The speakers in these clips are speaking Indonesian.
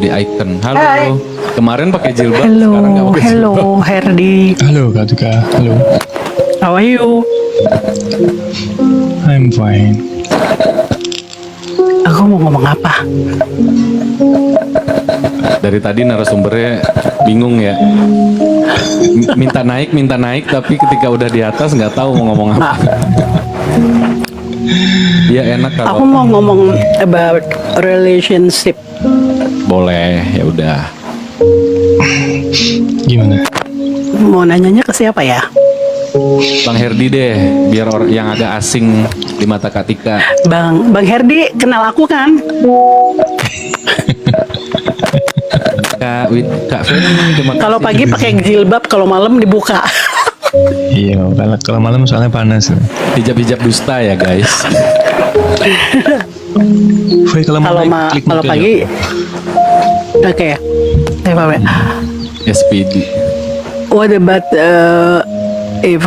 di icon. Halo. Hai. Kemarin pakai jilbab, sekarang nggak Hello, pakai jilbab. hello, Herdi. Halo Kak Tika, halo. How are you? I'm fine. Aku mau ngomong apa? Dari tadi narasumbernya bingung ya. Minta naik, tapi ketika udah di atas nggak tahu mau ngomong apa. Dia enak Aku kalau mau ngomong about relationship. boleh, ya udah. Gimana? Mau nanyanya ke siapa ya? Bang Herdi deh, biar orang yang agak asing di mata Kak Tika. Bang Herdi kenal aku kan? Kak Feni, terima kasih. Kalau pagi pakai jilbab, kalau malam dibuka. Iya, kalau malam soalnya panas. Hijab-hijab dusta ya guys. Fai kalau mau Kalau naik, klik kalau mute pagi, aja. oke. SPD. What about if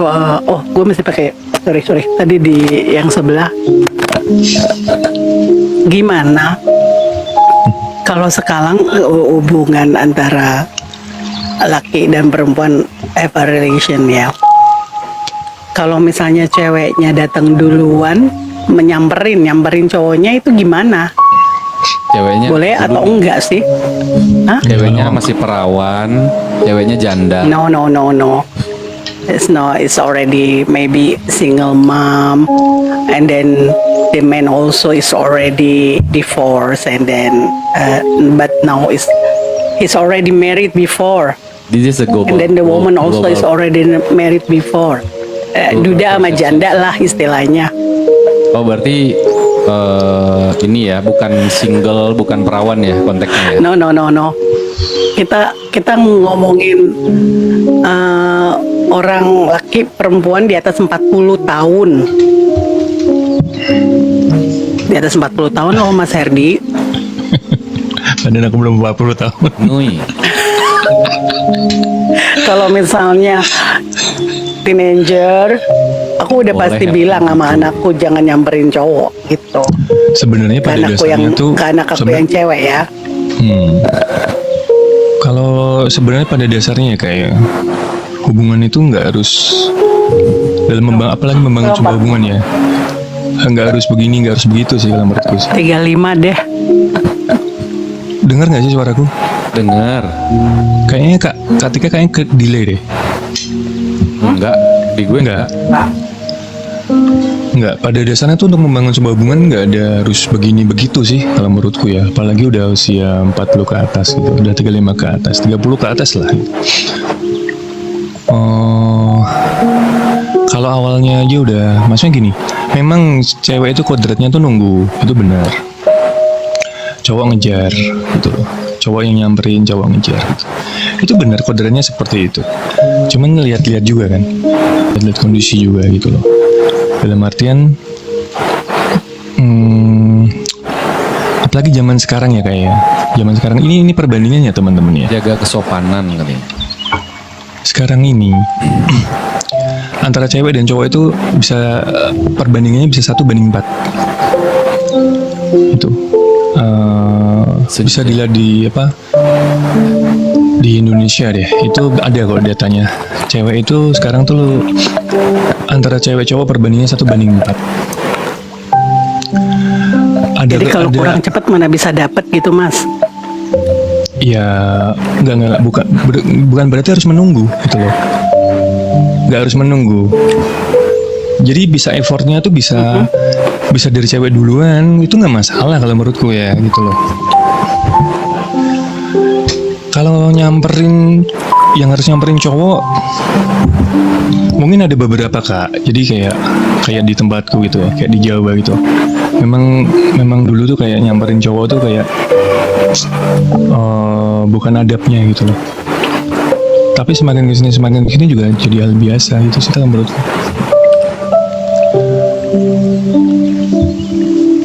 gue mesti pakai sorry tadi di yang sebelah. Gimana kalau sekarang hubungan antara laki dan perempuan have a relation ya? Kalau misalnya ceweknya datang duluan nyamperin cowoknya itu gimana? Ceweknya Boleh atau enggak sih? Hah? Ceweknya masih perawan, ceweknya janda. No. It's already maybe single mom, and then the man also is already divorced, and then but now he's already married before, This is a global. and then the woman also is global- already married before. Duda sama janda lah istilahnya. Oh berarti ini ya, bukan single, bukan perawan ya konteksnya ya. No. Kita ngomongin orang laki perempuan di atas 40 tahun. Di atas 40 tahun loh Mas Herdi. Padahal aku belum 40 tahun. Nui. Kalau misalnya teenager, aku udah Boleh pasti ya, bilang sama begitu. anakku jangan nyamperin cowok gitu. Sebenarnya Ke pada anakku yang dasarnya tuh ke anak aku yang cewek ya. Kalau sebenarnya pada dasarnya ya kayak hubungan itu nggak harus apalagi membangun sebuah hubungan ya. Nggak harus begini, nggak harus begitu sih kalau menurutku. 35 deh. Dengar nggak sih suaraku? Dengar. Kayaknya Kak Tika kayaknya ke delay deh. Enggak, di gue enggak. Nggak, pada dasarnya tuh untuk membangun sebuah hubungan nggak ada harus begini begitu sih kalau menurutku ya. Apalagi udah usia 40 ke atas gitu, udah 35 ke atas, 30 ke atas lah. Oh, kalau awalnya aja udah, maksudnya gini, memang cewek itu kodratnya tuh nunggu, itu benar. Cowok ngejar gitu loh. Cowok yang nyamperin, cowok ngejar gitu. Itu benar kodratnya seperti itu. Cuman lihat-lihat juga kan, lihat kondisi juga gitu loh. Dalam artian apalagi zaman sekarang ya kayak zaman sekarang ini perbandingannya teman-teman ya. Jaga kesopanan katanya. Sekarang ini antara cewek dan cowok itu bisa perbandingannya bisa 1:4 itu bisa dilihat di di Indonesia deh, itu ada kok datanya. Cewek itu sekarang tuh antara cewek cowok perbandingannya 1:4. Jadi kalau kurang cepat mana bisa dapet gitu Mas? Ya bukan berarti harus menunggu gitu loh. Nggak harus menunggu. Jadi bisa effortnya tuh bisa dari cewek duluan, itu nggak masalah kalau menurutku ya gitu loh. Kalau nyamperin yang harus nyamperin cowok mungkin ada beberapa Kak. Jadi kayak di tempatku gitu ya, kayak di Jawa gitu. Memang dulu tuh kayak nyamperin cowok tuh kayak bukan adabnya gitu loh. Tapi semakin kesini juga jadi hal biasa gitu sih kalau menurutku.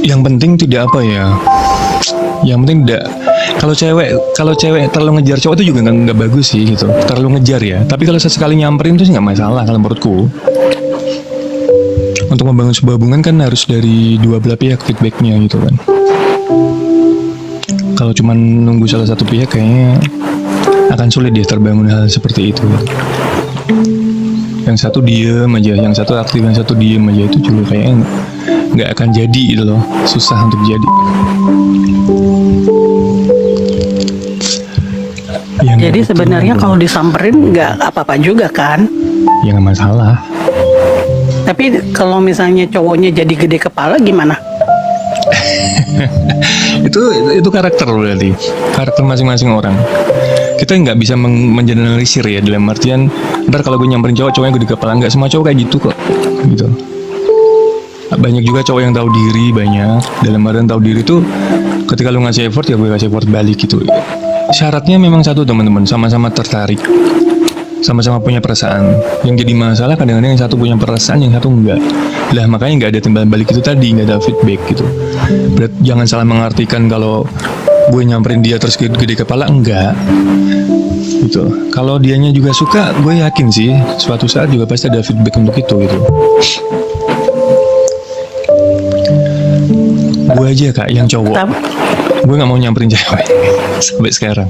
Yang penting tidak apa ya. Yang penting tidak. Kalau cewek terlalu ngejar cowok itu juga nggak bagus sih gitu. Terlalu ngejar ya. Tapi kalau sesekali nyamperin itu sih nggak masalah kalau menurutku. Untuk membangun sebuah hubungan kan harus dari dua belah pihak feedbacknya gitu kan. Kalau cuma nunggu salah satu pihak kayaknya akan sulit dia terbangun hal seperti itu. Yang satu diem aja, yang satu aktif, yang satu diem aja, itu juga kayaknya nggak akan jadi gitu loh, susah untuk jadi. Ya, Jadi nggak sebenarnya betul. kalau disamperin nggak apa-apa juga kan? Ya nggak masalah. Tapi kalau misalnya cowoknya jadi gede kepala gimana? itu karakter berarti, karakter masing-masing orang. Kita nggak bisa mengeneralisir ya, dalam artian ntar kalau gue nyamperin cowoknya gede kepala, nggak semua cowok kayak gitu kok, gitu. Banyak juga cowok yang tahu diri, banyak. Dalam artian tahu diri tuh ketika lu ngasih effort ya gue kasih effort balik gitu. Syaratnya memang satu teman-teman, sama-sama tertarik, sama-sama punya perasaan. Yang jadi masalah kadang-kadang yang satu punya perasaan, yang satu enggak. Lah makanya nggak ada timbal balik itu tadi, nggak ada feedback gitu. Berarti jangan salah mengartikan kalau gue nyamperin dia terus gede kepala, enggak gitu. Kalau dianya juga suka, gue yakin sih suatu saat juga pasti ada feedback untuk itu gitu. Gue aja kak yang cowok, gue nggak mau nyamperin cewek sampai sekarang.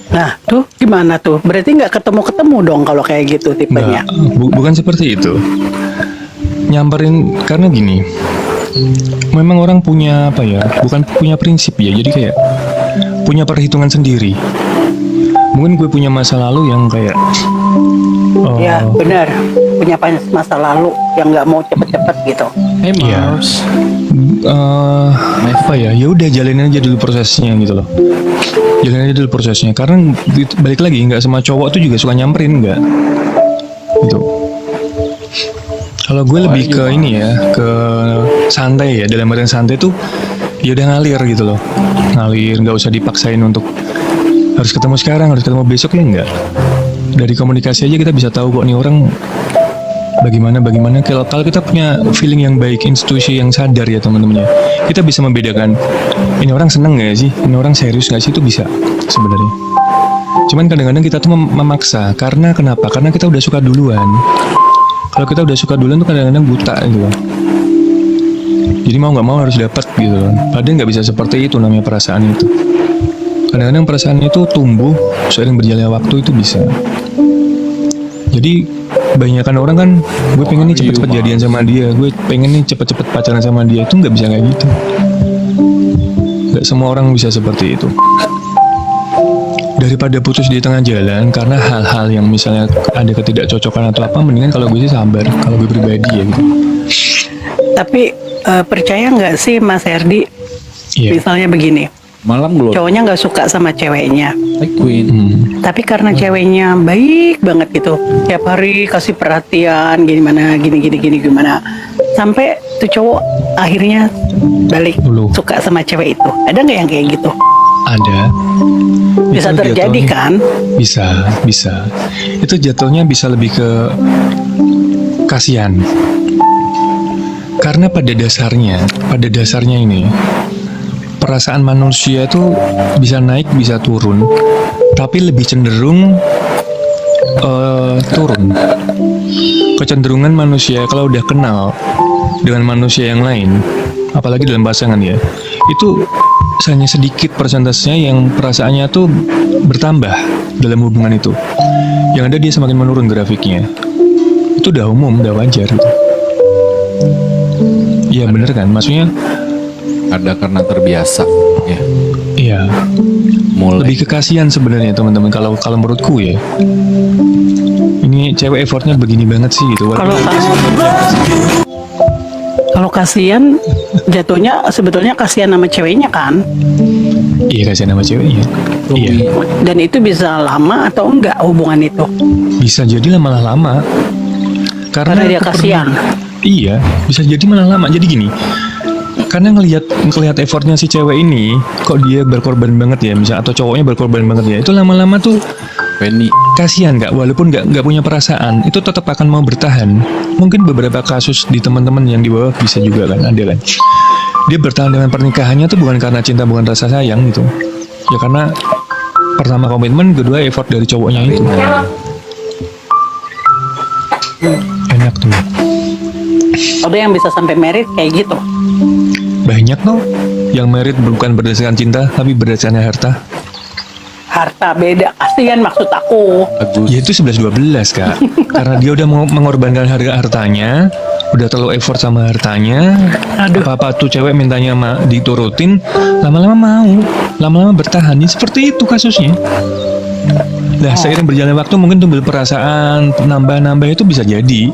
Nah, tuh gimana tuh? Berarti nggak ketemu-ketemu dong kalau kayak gitu tipenya. Bukan seperti itu. Nyamperin karena gini, memang orang punya apa ya, bukan punya prinsip ya, jadi kayak punya perhitungan sendiri. Mungkin gue punya masa lalu yang kayak Ya benar, punya masa lalu yang nggak mau cepet-cepet gitu. Hey Iya. Mars. apa ya, ya udah jalanin aja dulu prosesnya gitu loh. Jalanin aja dulu prosesnya, karena balik lagi nggak semua cowok tuh juga suka nyamperin, nggak gitu. Kalau gue lebih ke ini ya, ke santai ya, dalam artian santai tuh ya udah ngalir gitu loh, ngalir, nggak usah dipaksain untuk harus ketemu sekarang, harus ketemu besok, ya enggak. Dari komunikasi aja kita bisa tahu kok nih orang bagaimana. Kalau kita punya feeling yang baik, institusi yang sadar ya teman-teman ya, kita bisa membedakan ini orang seneng nggak sih, ini orang serius nggak sih, itu bisa sebenarnya. Cuman kadang-kadang kita tuh memaksa, karena kenapa? Karena kita udah suka duluan. Kalau kita udah suka duluan tuh kadang-kadang buta gitu loh. Jadi mau nggak mau harus dapat gitu loh. Padahal nggak bisa seperti itu, namanya perasaan itu. Kadang-kadang perasaan itu tumbuh seiring berjalannya waktu, itu bisa. Jadi kebanyakan orang kan, gue pengen nih cepet-cepet jadian sama dia, gue pengen nih cepet-cepet pacaran sama dia, itu nggak bisa kayak gitu. Nggak semua orang bisa seperti itu. Daripada putus di tengah jalan karena hal-hal yang misalnya ada ketidakcocokan atau apa, mendingan kalau gue sih sabar, kalau gue pribadi ya gitu. Tapi percaya nggak sih Mas Herdi, Iya. misalnya begini, Malam belum. cowoknya nggak suka sama ceweknya, Like Queen. tapi karena ceweknya baik banget gitu, tiap hari kasih perhatian, gimana, gimana, sampai tuh cowok akhirnya balik Dulu. suka sama cewek itu. Ada nggak yang kayak gitu? Ada. Bisa Itu terjadi jatuhnya- kan? Bisa. Itu jatuhnya bisa lebih ke kasihan. Karena pada dasarnya ini perasaan manusia itu bisa naik, bisa turun, tapi lebih cenderung turun. Kecenderungan manusia kalau udah kenal dengan manusia yang lain, apalagi dalam pasangan ya, itu hanya sedikit persentasenya yang perasaannya tuh bertambah dalam hubungan itu. Yang ada dia semakin menurun grafiknya. Itu udah umum, udah wajar gitu. Iya bener kan, maksudnya Ada karena terbiasa. Ya. iya. Mulai. Lebih kekasihan sebenarnya teman-teman, kalau menurutku ya. Ini cewek effortnya begini banget sih gitu. Kalau kasihan, jatuhnya sebetulnya kasihan sama ceweknya kan? Iya, kasihan sama ceweknya. Iya. Dan itu bisa lama atau enggak hubungan itu? Bisa jadi malah lama. Karena dia kasihan. Iya, bisa jadi malah lama. Jadi gini, karena ngelihat effortnya si cewek ini, kok dia berkorban banget ya, misalnya, atau cowoknya berkorban banget ya, itu lama-lama tuh Penny. kasihan kak, walaupun nggak punya perasaan, itu tetap akan mau bertahan. Mungkin beberapa kasus di teman-teman yang di bawah bisa juga kan, ada kan. Dia bertahan dengan pernikahannya tuh bukan karena cinta, bukan rasa sayang gitu. Ya karena pertama komitmen, kedua effort dari cowoknya itu. Enak tuh. Ada yang bisa sampai merit kayak gitu. Banyak tuh. Yang merit bukan berdasarkan cinta, tapi berdasarkan harta. Harta beda, kasihan maksud aku. Bagus. Ya itu 11-12 Kak. Karena dia udah mau mengorbankan hartanya, udah terlalu effort sama hartanya. Apa-apa tuh cewek mintanya diturutin, lama-lama mau, lama-lama bertahan. Ya, seperti itu kasusnya. Nah, seiring berjalannya waktu mungkin tuh perasaan nambah-nambah itu bisa jadi.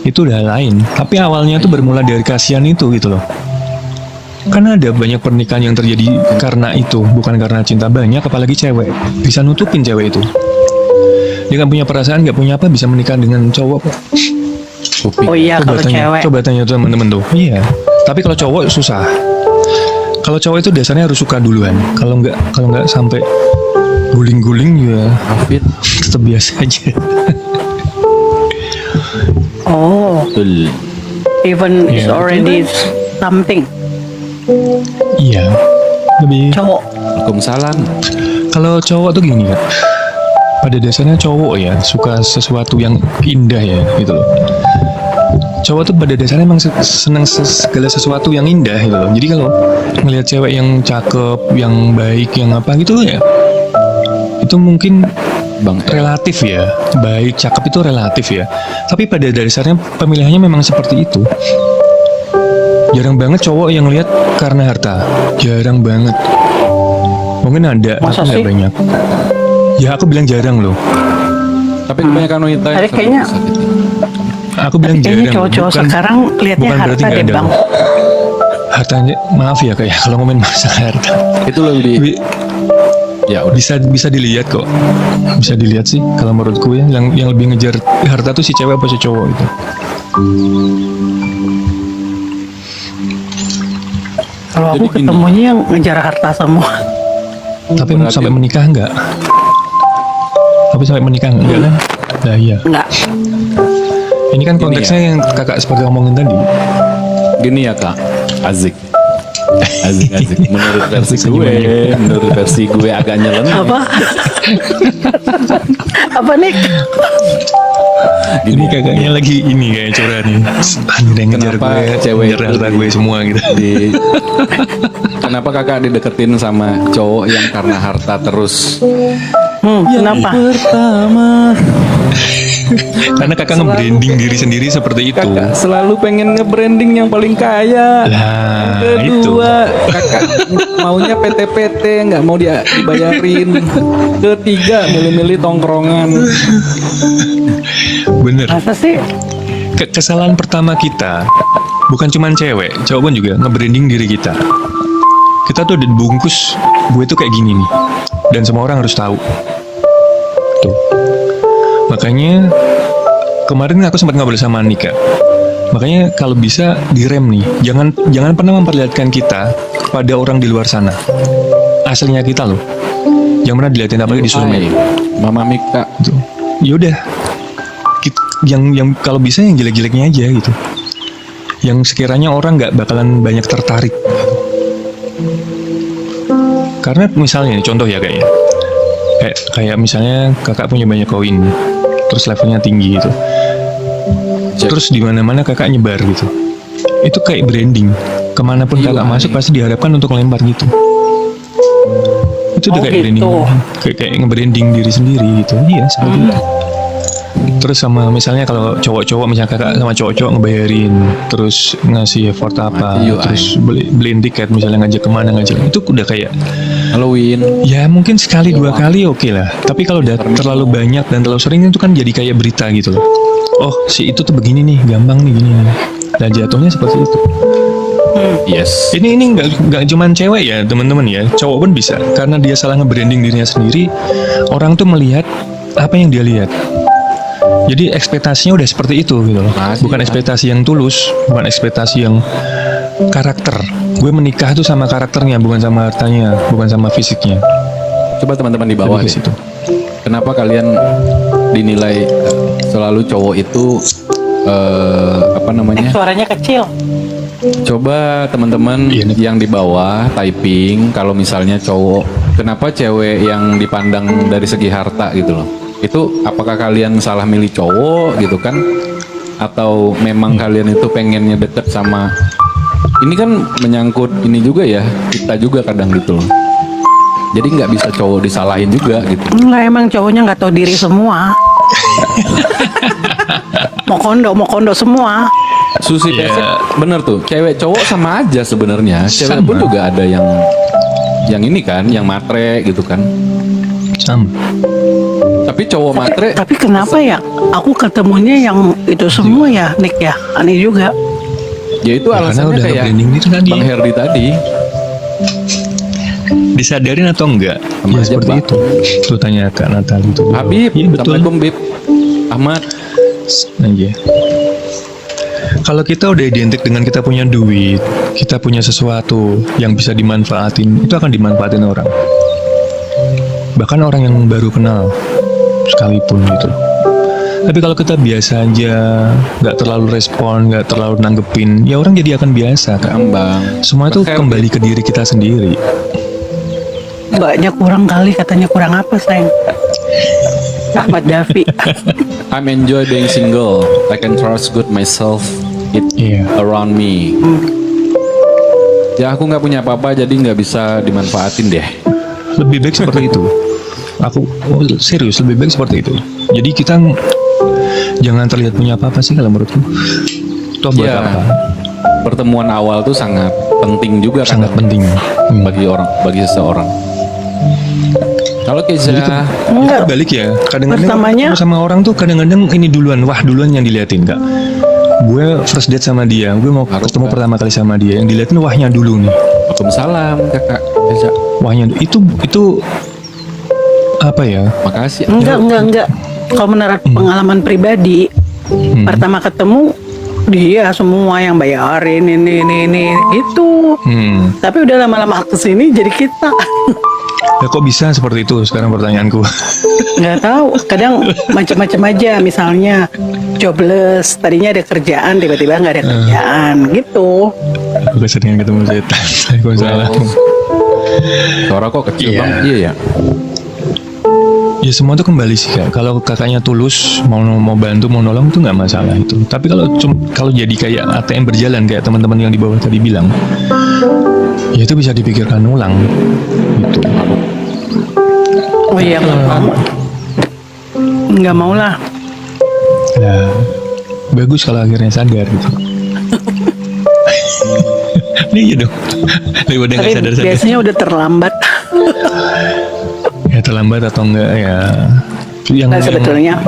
Itu udah lain. Tapi awalnya tuh bermula dari kasihan itu gitu loh. Karena ada banyak pernikahan yang terjadi karena itu, bukan karena cinta banyak, apalagi cewek. Bisa nutupin cewek itu. Dia kan punya perasaan, nggak punya apa, bisa menikah dengan cowok kok. Oh iya, kalau cewek. Coba tanya tuh teman-teman tuh. Iya. Tapi kalau cowok susah. Kalau cowok itu dasarnya harus suka duluan. Kalau nggak sampai guling-guling ya Hafid. tetap biasa aja. Oh, Betul. even it's Iya, already something. Iya. Lebih. Cowok. Waalaikumsalam. Kalau cowok tuh gini Kak. Pada dasarnya cowok ya suka sesuatu yang indah ya gitu loh. Cowok tuh pada dasarnya emang senang segala sesuatu yang indah gitu loh. Jadi kalau ngelihat cewek yang cakep, yang baik, yang apa gitu ya, itu mungkin Bang relatif ya. Baik, cakep itu relatif ya. Tapi pada dasarnya pemilihannya memang seperti itu. Jarang banget cowok yang lihat karena harta. Jarang banget. Mungkin ada, Masa tapi nggak sih? banyak. Ya aku bilang jarang loh. Tapi kebanyakan wanita Tapi kayaknya- Aku bilang Kayaknya jarang. cowok-cowok Bukan- sekarang lihatnya bukan berarti harta nggak deh ada. bang. Hartanya, maaf ya kayak kalau ngomongin masalah harta. itu lebih Tapi ya udah. bisa dilihat kok. Bisa dilihat sih kalau menurutku ya yang lebih ngejar harta tuh si cewek apa si cowok itu. Kalau aku Jadi gini. ketemunya yang ngejar harta semua. Tapi Berarti- sampai menikah enggak? Tapi sampai menikah enggak kan? Nah iya. Enggak. Ini kan Gini konteksnya yang kakak seperti ngomongin tadi. Gini ya kak, Azik. Azik. Menurut versi gue, menurut versi gue agak nyeleneh. Apa? Apa nih? Ini kakaknya lagi ini kayak curhat nih. Anjir yang ngejar Kenapa gue, cewek ngejar itu harta gue semua gitu. Kenapa kakak dideketin sama cowok yang karena harta terus? Kenapa? Pertama, Karena kakak nge-branding diri sendiri seperti itu. kakak selalu pengen nge-branding yang paling kaya. Lah, itu. Kedua, kakak maunya PT-PT, nggak mau dibayarin. Ketiga, milih-milih tongkrongan. Bener. Masa sih? Kesalahan pertama kita bukan cuman cewek, cowok pun juga nge-branding diri kita. Kita tuh udah dibungkus, gue tuh kayak gini nih, dan semua orang harus tahu. Tuh. Makanya kemarin aku sempat ngobrol sama Nika. Makanya kalau bisa direm nih, jangan pernah memperlihatkan kita kepada orang di luar sana. Aslinya kita loh, jangan pernah dilihatin apalagi di sosmed. Mama Mika. Gitu. Yaudah, yang kalau bisa yang jelek-jeleknya aja gitu, yang sekiranya orang nggak bakalan banyak tertarik. Karena misalnya nih, contoh ya kayak misalnya kakak punya banyak koin, terus levelnya tinggi gitu, terus di mana-mana kakak nyebar gitu, itu kayak branding. Kemanapun kakak masuk pasti diharapkan untuk lempar gitu. Itu udah Oh, kayak branding, gitu. kayak nge-branding diri sendiri gitu. Iya seperti itu. Terus sama misalnya kalau cowok-cowok misalnya kakak sama cowok-cowok ngebayarin, terus ngasih effort apa, Mati, yuk, terus beliin tiket misalnya ngajak kemana itu udah kayak Halloween. ya mungkin sekali dua kali oke lah. Tapi kalau udah terlalu banyak dan terlalu sering itu kan jadi kayak berita gitu loh. Oh si itu tuh begini nih, gampang nih gini nih. Dan jatuhnya seperti itu. Yes. Ini nggak cuman cewek ya teman-teman ya, cowok pun bisa karena dia salah nge-branding dirinya sendiri. Orang tuh melihat apa yang dia lihat. Jadi ekspektasinya udah seperti itu gitu loh. Bukan ekspektasi yang tulus, bukan ekspektasi yang karakter. Gue menikah tuh sama karakternya, bukan sama hartanya, bukan sama fisiknya. Coba teman-teman di bawah Lebih ke deh. situ. Kenapa kalian dinilai selalu cowok itu apa namanya? Suaranya kecil. Coba teman-teman Iya, nih. yang di bawah typing kalau misalnya cowok, kenapa cewek yang dipandang dari segi harta gitu loh. Itu apakah kalian salah milih cowok gitu kan? Atau memang kalian itu pengennya deket sama ini kan menyangkut ini juga ya, kita juga kadang gitu loh. Jadi nggak bisa cowok disalahin juga gitu. Enggak, emang cowoknya nggak tahu diri semua. mau kondo semua. Susi Iya. pesek bener tuh, cewek cowok sama aja sebenarnya. Cewek Sama. pun juga ada yang ini kan, yang matre gitu kan. Sama. Tapi cowok matre, Tapi kenapa ya? Aku ketemunya yang itu semua ya, Nick ya. Aneh juga. ya itu Ya, karena alasannya udah kayak nge-branding itu tadi. Bang Herdi tadi. Disadarin atau enggak? Sama Ya aja, seperti Pak. itu. Tuh tanya Kak Natal itu. Habib, Iya betul. Assalamualaikum Bib. Ahmad, Aja. Kalau kita udah identik dengan kita punya duit, kita punya sesuatu yang bisa dimanfaatin, itu akan dimanfaatin orang. Bahkan orang yang baru kenal sekalipun gitu. Tapi kalau kita biasa aja, nggak terlalu respon, nggak terlalu nanggepin, ya orang jadi akan biasa kan. Ambang. Semua itu Bang Herdi. kembali ke diri kita sendiri. Mbaknya kurang kali, katanya kurang apa, sayang? Ahmad Dafi. I'm enjoy being single. I can trust good myself. It Iya. around me. Ya aku nggak punya apa-apa, jadi nggak bisa dimanfaatin deh. Lebih baik seperti itu. Aku serius lebih baik seperti itu. Jadi kita jangan terlihat punya apa-apa sih kalau menurutku. Toh buat Ya, apa? pertemuan awal tuh sangat penting juga Sangat kadang penting. bagi seseorang. Kalau Keza, Enggak. Balik ya. Kadang-kadang Pertamanya- ketemu sama orang tuh kadang-kadang ini duluan, wah duluan yang diliatin kak. Gue first date sama dia, gue mau Harus, ketemu Kak. pertama kali sama dia, yang diliatin wahnya dulu nih. Waalaikumsalam kakak Keza. Wahnya itu apa ya? Makasih. Enggak. Kalau menurut pengalaman pribadi, pertama ketemu dia semua yang bayarin ini gitu. Tapi udah lama-lama kesini jadi kita. Ya kok bisa seperti itu sekarang pertanyaanku? Nggak tahu, kadang macam-macam aja. Misalnya jobless, tadinya ada kerjaan, tiba-tiba nggak ada kerjaan gitu. Aku keseringan ketemu setan. Waalaikumsalam. Suara kok kecil Iya. bang? Iya ya. Ya semua itu kembali sih kak. Kalau kakaknya tulus mau bantu mau nolong itu nggak masalah itu. Tapi kalau jadi kayak ATM berjalan kayak teman-teman yang di bawah tadi bilang, ya itu bisa dipikirkan ulang gitu. Oh iya, nggak mau lah. Nah, bagus kalau akhirnya sadar gitu. Ini iya dong. Daripada nggak Tapi sadar-sadar. biasanya udah terlambat. Ya terlambat atau enggak ya. Yang Nah, sebetulnya yang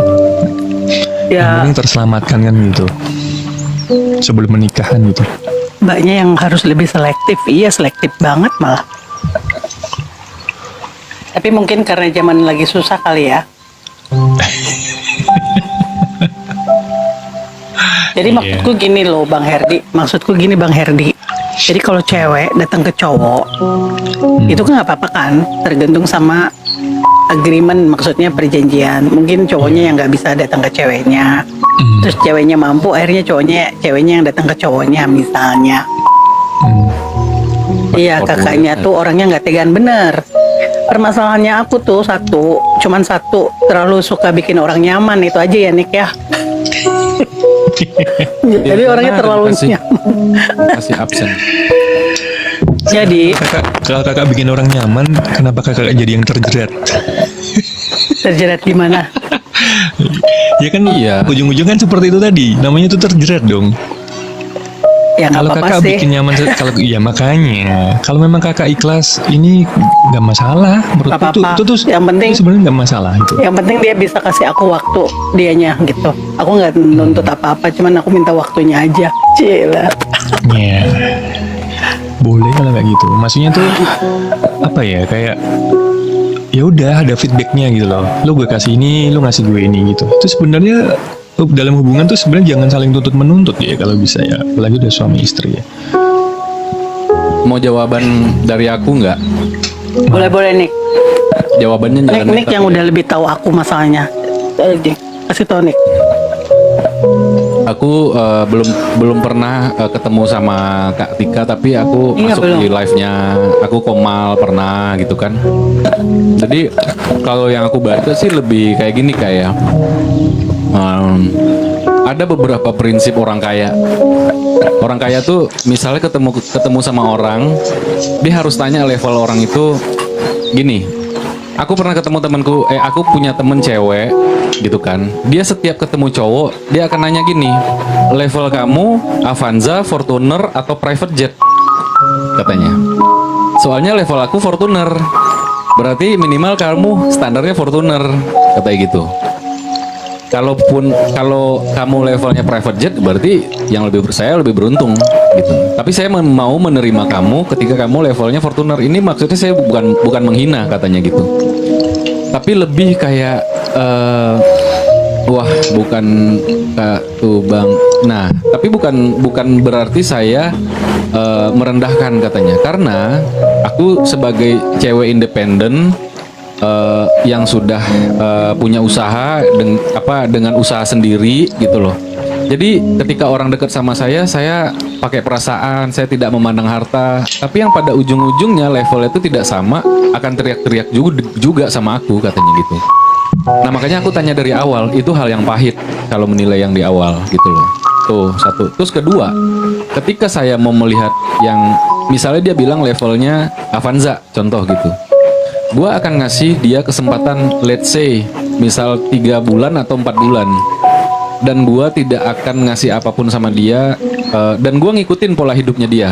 ya penting terselamatkan kan gitu. Sebelum menikahan gitu. mbaknya yang harus lebih selektif. Iya, selektif banget malah. Tapi mungkin karena zaman lagi susah kali ya. Jadi maksudku gini loh Bang Herdi. Maksudku gini Bang Herdi. Jadi kalau cewek datang ke cowok, itu kan nggak apa-apa kan? Tergantung sama agreement, maksudnya perjanjian. Mungkin cowoknya yang nggak bisa datang ke ceweknya. Terus ceweknya mampu, akhirnya ceweknya yang datang ke cowoknya misalnya. Iya, kakaknya tuh orangnya nggak tegaan bener. Permasalahannya aku tuh cuman satu, terlalu suka bikin orang nyaman, itu aja ya Nick ya. Jadi orangnya terlalu nyaman. Masih absen. Jadi Kalau kakak bikin orang nyaman, kenapa kakak jadi yang terjerat? terjerat gimana? Ya kan Iya. ujung-ujung kan seperti itu tadi. Namanya itu terjerat dong. Ya nggak Kalau apa-apa kakak sih. bikin nyaman, kalau iya makanya. Kalau memang kakak ikhlas, ini nggak masalah. Menurutku Nggak apa-apa. itu tuh Yang penting- itu sebenarnya nggak masalah itu. Yang penting dia bisa kasih aku waktu dianya gitu. Aku nggak nuntut apa-apa, cuman aku minta waktunya aja. Cila. Ya, boleh kalau nggak gitu. Maksudnya tuh apa ya? Kayak ya udah ada feedbacknya gitu loh. Lo gue kasih ini, lo ngasih gue ini gitu. Itu sebenarnya dalam hubungan tuh sebenarnya jangan saling tuntut menuntut ya kalau bisa ya. Apalagi udah suami istri ya. Mau jawaban dari aku nggak? Boleh Nick. Jawabannya jangan. Nick yang udah lebih tahu aku masalahnya. Nick, kasih tau Nick. Aku belum pernah ketemu sama Kak Tika, tapi aku Iya, masuk belum. di live-nya. Aku Komal pernah gitu kan. Jadi kalau yang aku baca sih lebih kayak gini kayak ada beberapa prinsip orang kaya. Orang kaya tuh misalnya ketemu sama orang, dia harus tanya level orang itu gini. Aku pernah ketemu temanku, aku punya temen cewek gitu kan. Dia setiap ketemu cowok, dia akan nanya gini, level kamu Avanza, Fortuner atau private jet? Katanya. Soalnya level aku Fortuner. Berarti minimal kamu standarnya Fortuner, katanya gitu. Kalau kamu levelnya private jet, berarti saya lebih beruntung gitu. Tapi saya mau menerima kamu ketika kamu levelnya Fortuner. Ini maksudnya saya bukan menghina katanya gitu. Tapi lebih kayak wah, bukan tuh Bang. Nah, tapi bukan berarti saya merendahkan katanya. Karena aku sebagai cewek independen yang sudah punya usaha dengan usaha sendiri gitu loh. Jadi ketika orang dekat sama saya pakai perasaan, saya tidak memandang harta. Tapi yang pada ujung-ujungnya levelnya itu tidak sama, akan teriak-teriak juga sama aku katanya gitu. Nah makanya aku tanya dari awal, itu hal yang pahit kalau menilai yang di awal gitu loh. Tuh satu. Terus kedua, ketika saya mau melihat yang misalnya dia bilang levelnya Avanza contoh gitu, gue akan ngasih dia kesempatan, let's say misal 3 bulan atau 4 bulan, dan gue tidak akan ngasih apapun sama dia, dan gue ngikutin pola hidupnya dia.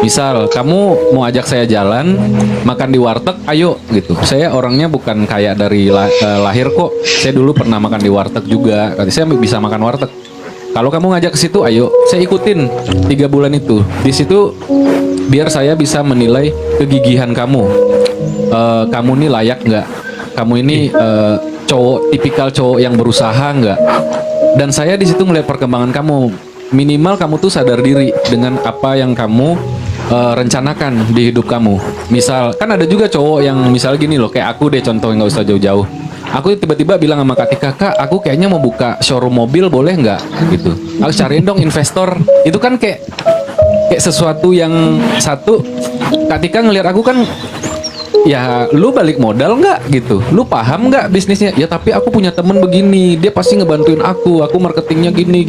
Misal kamu mau ajak saya jalan makan di warteg, ayo gitu. Saya orangnya bukan kayak dari lahir kok. Saya dulu pernah makan di warteg juga. Saya bisa makan warteg. Kalau kamu ngajak ke situ, ayo. Saya ikutin 3 bulan itu. Di situ biar saya bisa menilai kegigihan kamu. Kamu ini layak nggak? Kamu ini tipikal cowok yang berusaha nggak? Dan saya di situ ngeliat perkembangan kamu. Minimal kamu tuh sadar diri dengan apa yang kamu rencanakan di hidup kamu. Misal, kan ada juga cowok yang misal gini loh, kayak aku deh contoh, nggak usah jauh-jauh. Aku tiba-tiba bilang sama Katika, Kak, aku kayaknya mau buka showroom mobil, boleh nggak? Gitu. Aku cariin dong investor. Itu kan kayak sesuatu yang satu. Katika ngelihat aku kan, ya lu balik modal nggak gitu, lu paham nggak bisnisnya? Ya tapi aku punya temen begini, dia pasti ngebantuin aku marketingnya gini,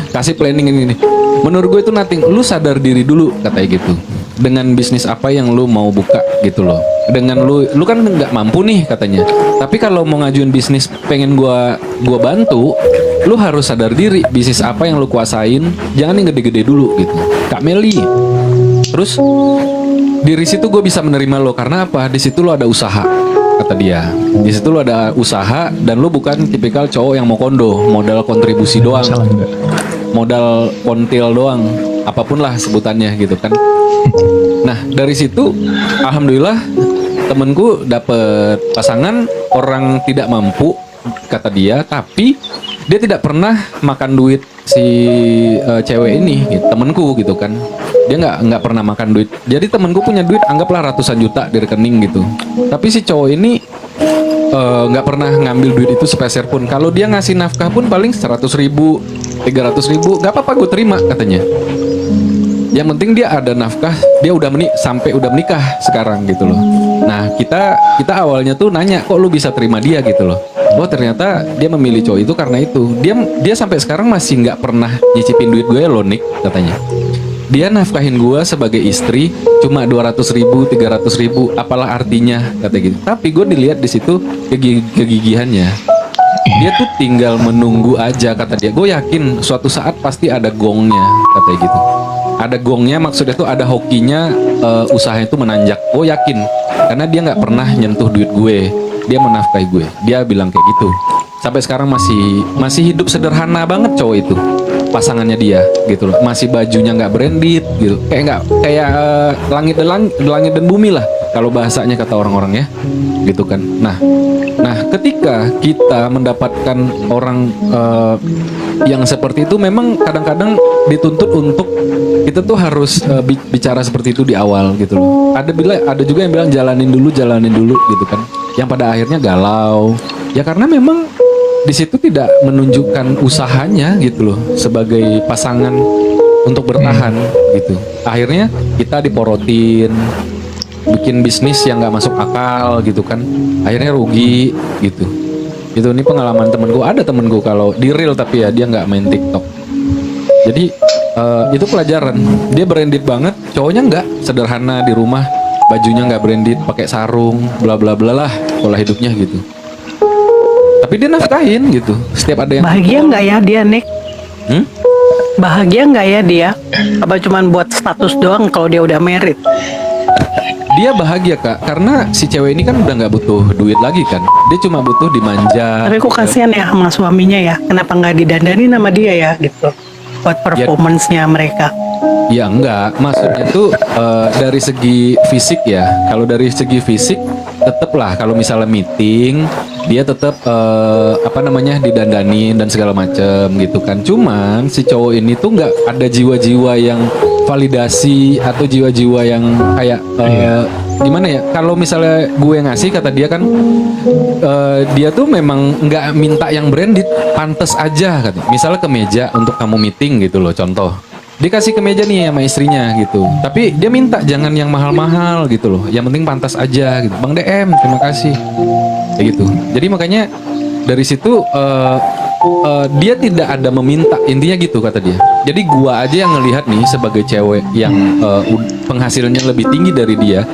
kasih planning ini. Menurut gue itu nothing. Lu sadar diri dulu katanya gitu. Dengan bisnis apa yang lu mau buka gitu loh. Dengan lu kan nggak mampu nih katanya. Tapi kalau mau ngajuin bisnis pengen gua bantu, lu harus sadar diri bisnis apa yang lu kuasain. Jangan yang gede-gede dulu gitu. Kak Meli. Terus dari situ gue bisa menerima lo karena apa? Di situ lo ada usaha, kata dia. Di situ lo ada usaha dan lo bukan tipikal cowok yang mau kondo, modal kontribusi doang, modal kontil doang, apapun lah sebutannya gitu kan. Nah dari situ, alhamdulillah temenku dapet pasangan orang tidak mampu, kata dia, tapi dia tidak pernah makan duit si cewek ini, gitu, temenku gitu kan. Dia nggak pernah makan duit. Jadi temenku punya duit anggaplah ratusan juta di rekening gitu. Tapi si cowok ini nggak pernah ngambil duit itu sepeser pun. Kalau dia ngasih nafkah pun paling 100.000, 300.000, nggak apa-apa gue terima katanya. Yang penting dia ada nafkah, dia sampai udah menikah sekarang gitu loh. Nah kita awalnya tuh nanya, kok lu bisa terima dia gitu loh. Oh ternyata dia memilih cowok itu karena itu. Dia sampai sekarang masih nggak pernah nyicipin duit gue loh Nick katanya. Dia nafkahin gue sebagai istri cuma 200.000, 300.000, apalah artinya kata gitu. Tapi gue dilihat di situ kegigihannya. Dia tuh tinggal menunggu aja kata dia. Gue yakin suatu saat pasti ada gongnya katanya gitu. Ada gongnya maksudnya tuh ada hokinya, usahanya itu menanjak. Gue yakin karena dia nggak pernah nyentuh duit gue. Dia menafkahi gue. Dia bilang kayak gitu. Sampai sekarang masih hidup sederhana banget cowok itu. Pasangannya dia gitu loh. Masih bajunya nggak branded gitu. Kayak langit dan bumi lah kalau bahasanya kata orang-orang ya. Gitu kan. Nah, ketika kita mendapatkan orang yang seperti itu memang kadang-kadang dituntut untuk kita tuh harus bicara seperti itu di awal gitu loh. Ada juga yang bilang jalanin dulu gitu kan. Yang pada akhirnya galau. Ya karena memang di situ tidak menunjukkan usahanya gitu loh sebagai pasangan untuk bertahan gitu. Akhirnya kita diporotin, bikin bisnis yang nggak masuk akal gitu kan. Akhirnya rugi gitu. Itu ini pengalaman temenku. Ada temenku kalau di real tapi ya dia nggak main TikTok. Jadi itu pelajaran. Dia branded banget, cowoknya nggak, sederhana di rumah, bajunya nggak branded, pakai sarung, bla bla bla lah pola hidupnya gitu. Tapi dia nafkahin gitu. Setiap ada yang Bahagia nggak ya dia, Nick? Hmm? Bahagia nggak ya dia? Apa cuman buat status doang kalau dia udah married? Dia bahagia Kak, karena si cewek ini kan udah nggak butuh duit lagi kan. Dia cuma butuh dimanja. Tapi kok kasihan ya sama suaminya ya? Kenapa nggak didandani sama dia ya gitu? Buat performance-nya mereka. Ya enggak, maksudnya tuh dari segi fisik ya. Kalau dari segi fisik tetep lah kalau misalnya meeting dia tetap didandanin dan segala macem gitu kan. Cuman si cowok ini tuh nggak ada jiwa-jiwa yang validasi atau jiwa-jiwa yang kayak gimana ya? Kalau misalnya gue ngasih kata dia kan dia tuh memang nggak minta yang branded, pantes aja kata. Misalnya kemeja untuk kamu meeting gitu loh, contoh. Dia kasih kemeja nih sama istrinya gitu. Tapi dia minta jangan yang mahal-mahal gitu loh. Yang penting pantas aja gitu. Bang DM, terima kasih. Kayak gitu. Jadi makanya dari situ dia tidak ada meminta. Intinya gitu kata dia. Jadi gua aja yang ngelihat nih sebagai cewek yang penghasilannya lebih tinggi dari dia.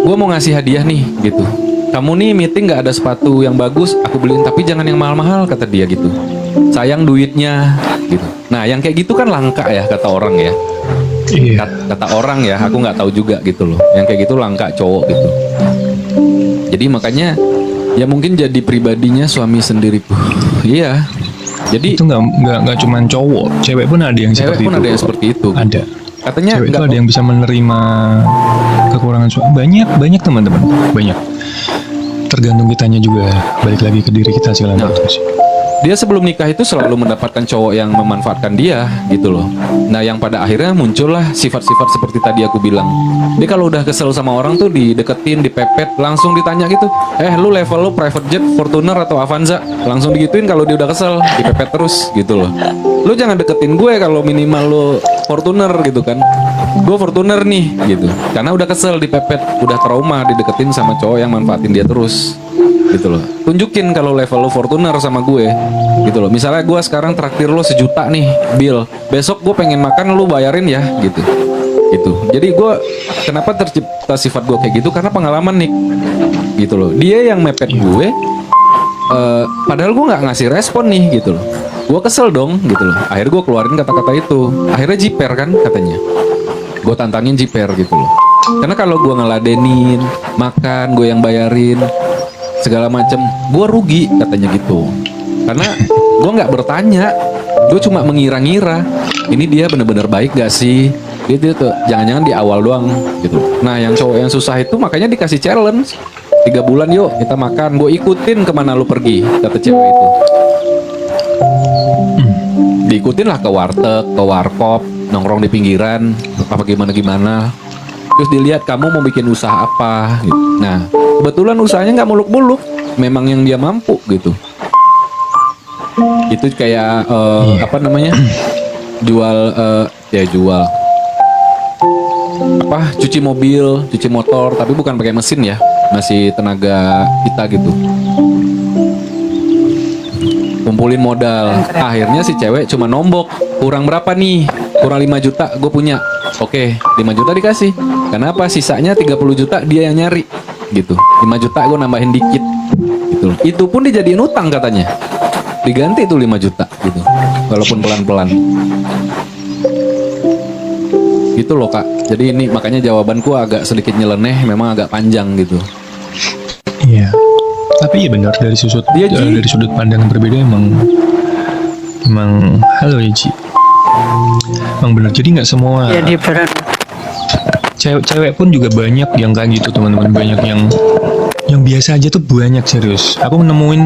Gua mau ngasih hadiah nih gitu. Kamu nih meeting nggak ada sepatu yang bagus, aku beliin tapi jangan yang mahal-mahal kata dia gitu. Sayang duitnya gitu. Nah yang kayak gitu kan langka ya kata orang ya. Iya. Kata orang ya, aku nggak tahu juga gitu loh. Yang kayak gitu langka cowok gitu. Jadi makanya ya mungkin jadi pribadinya suami sendiri. Iya. Jadi Itu nggak cuman cowok, cewek pun ada yang cewek seperti pun itu. ada yang seperti itu. Ada. Katanya Cewek itu nggak ada yang bisa menerima kekurangan suami. Banyak teman-teman, banyak. Tergantung kitanya juga, balik lagi ke diri kita segala Nah. macam sih. dia sebelum nikah itu selalu mendapatkan cowok yang memanfaatkan dia gitu loh. Nah yang pada akhirnya muncullah sifat-sifat seperti tadi aku bilang. Dia kalau udah kesel sama orang tuh dideketin, dipepet, langsung ditanya gitu. Lu level lu private jet, Fortuner atau Avanza? Langsung digituin kalau dia udah kesel, dipepet terus gitu loh. Lu jangan deketin gue kalau minimal lu Fortuner gitu kan. Gue Fortuner nih gitu. Karena udah kesel dipepet, udah trauma dideketin sama cowok yang manfaatin dia terus. Gitu loh. Tunjukin kalau level lo Fortuner sama gue gitu loh. Misalnya gue sekarang traktir lo 1 juta nih bill, besok gue pengen makan lo bayarin ya gitu. Jadi gue kenapa tercipta sifat gue kayak gitu karena pengalaman nih gitu loh. Dia yang mepet gue padahal gue nggak ngasih respon nih gitu loh. Gue kesel dong gitu loh. Akhirnya gue keluarin kata-kata itu. Akhirnya jiper kan katanya. Gue tantangin jiper gitu loh. Karena kalau gue ngeladenin makan, gue yang bayarin segala macem, gue rugi katanya gitu. Karena gue nggak bertanya, gue cuma mengira-ngira ini dia bener-bener baik gak sih gitu tuh. Jangan-jangan di awal doang gitu. Nah yang cowok yang susah itu makanya dikasih challenge 3 bulan yuk kita makan, gue ikutin kemana lu pergi kata cewek itu. Diikutin lah ke warteg, ke warkop, nongkrong di pinggiran apa gimana-gimana. Terus dilihat kamu mau bikin usaha apa gitu. Nah kebetulan usahanya nggak muluk-muluk, memang yang dia mampu gitu. Itu kayak jual cuci mobil, cuci motor, tapi bukan pakai mesin ya, masih tenaga kita gitu. Kumpulin modal, akhirnya si cewek cuma nombok, kurang berapa nih? Kurang 5 juta, gue punya. Oke, 5 juta dikasih. Kenapa? Sisanya 30 juta dia yang nyari gitu. 5 juta gue nambahin dikit gitu. Itu pun dijadiin utang katanya. Diganti itu 5 juta gitu. Walaupun pelan-pelan. Gitu loh Kak. Jadi ini makanya jawabanku agak sedikit nyeleneh, memang agak panjang gitu. Iya. Tapi iya benar dari sudut pandang yang berbeda emang halo ya Ci. Emang benar, jadi nggak semua Ya different. cewek pun juga banyak yang kayak gitu teman-teman, banyak yang biasa aja tuh banyak, serius. Aku nemuin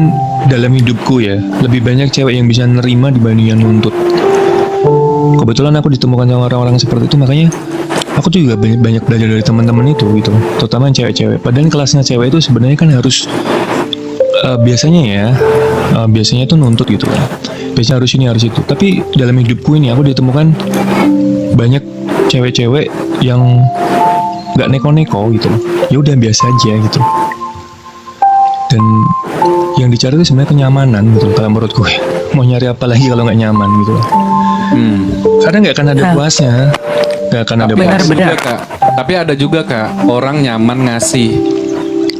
dalam hidupku ya, lebih banyak cewek yang bisa nerima dibanding yang nuntut. Kebetulan aku ditemukan sama orang-orang seperti itu, makanya aku juga banyak belajar dari teman-teman itu gitu, terutama yang cewek-cewek. Padahal kelasnya cewek itu sebenarnya kan harus biasanya tuh nuntut gitu kan. Biasanya harus ini harus itu. Tapi dalam hidupku ini aku ditemukan banyak cewek-cewek yang nggak neko-neko gitu. Ya udah biasa aja gitu. Dan yang dicari itu sebenarnya kenyamanan gitu kalau menurut gue. Mau nyari apa lagi kalau nggak nyaman gitu. Karena nggak akan ada puasnya, nggak akan ada Benar, puas. benar. Kak. Tapi ada juga Kak, orang nyaman ngasih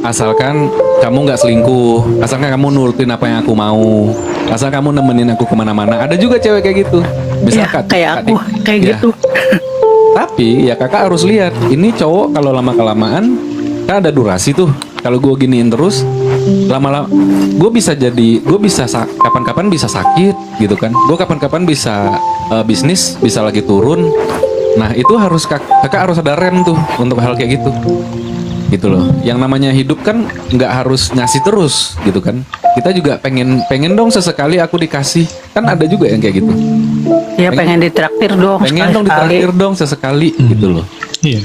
asalkan kamu nggak selingkuh, asalkan kamu nurutin apa yang aku mau, asal kamu nemenin aku kemana-mana. Ada juga cewek kayak gitu. Ya, Kak, kayak aku, kayak ya. gitu. Tapi ya kakak harus lihat, ini cowok kalau lama-kelamaan kan ada durasi tuh. Kalau gue giniin terus, lama-lama gue bisa kapan-kapan bisa sakit gitu kan. Gue kapan-kapan bisa bisnis bisa lagi turun. Nah itu harus kakak harus ada rem tuh untuk hal kayak gitu loh. Yang namanya hidup kan nggak harus ngasih terus gitu kan. Kita juga pengen dong sesekali aku dikasih. Kan ada juga yang kayak gitu. Ya pengen ditraktir dong. Pengen dong sekali-sekali. ditraktir dong sesekali gitu loh. Iya.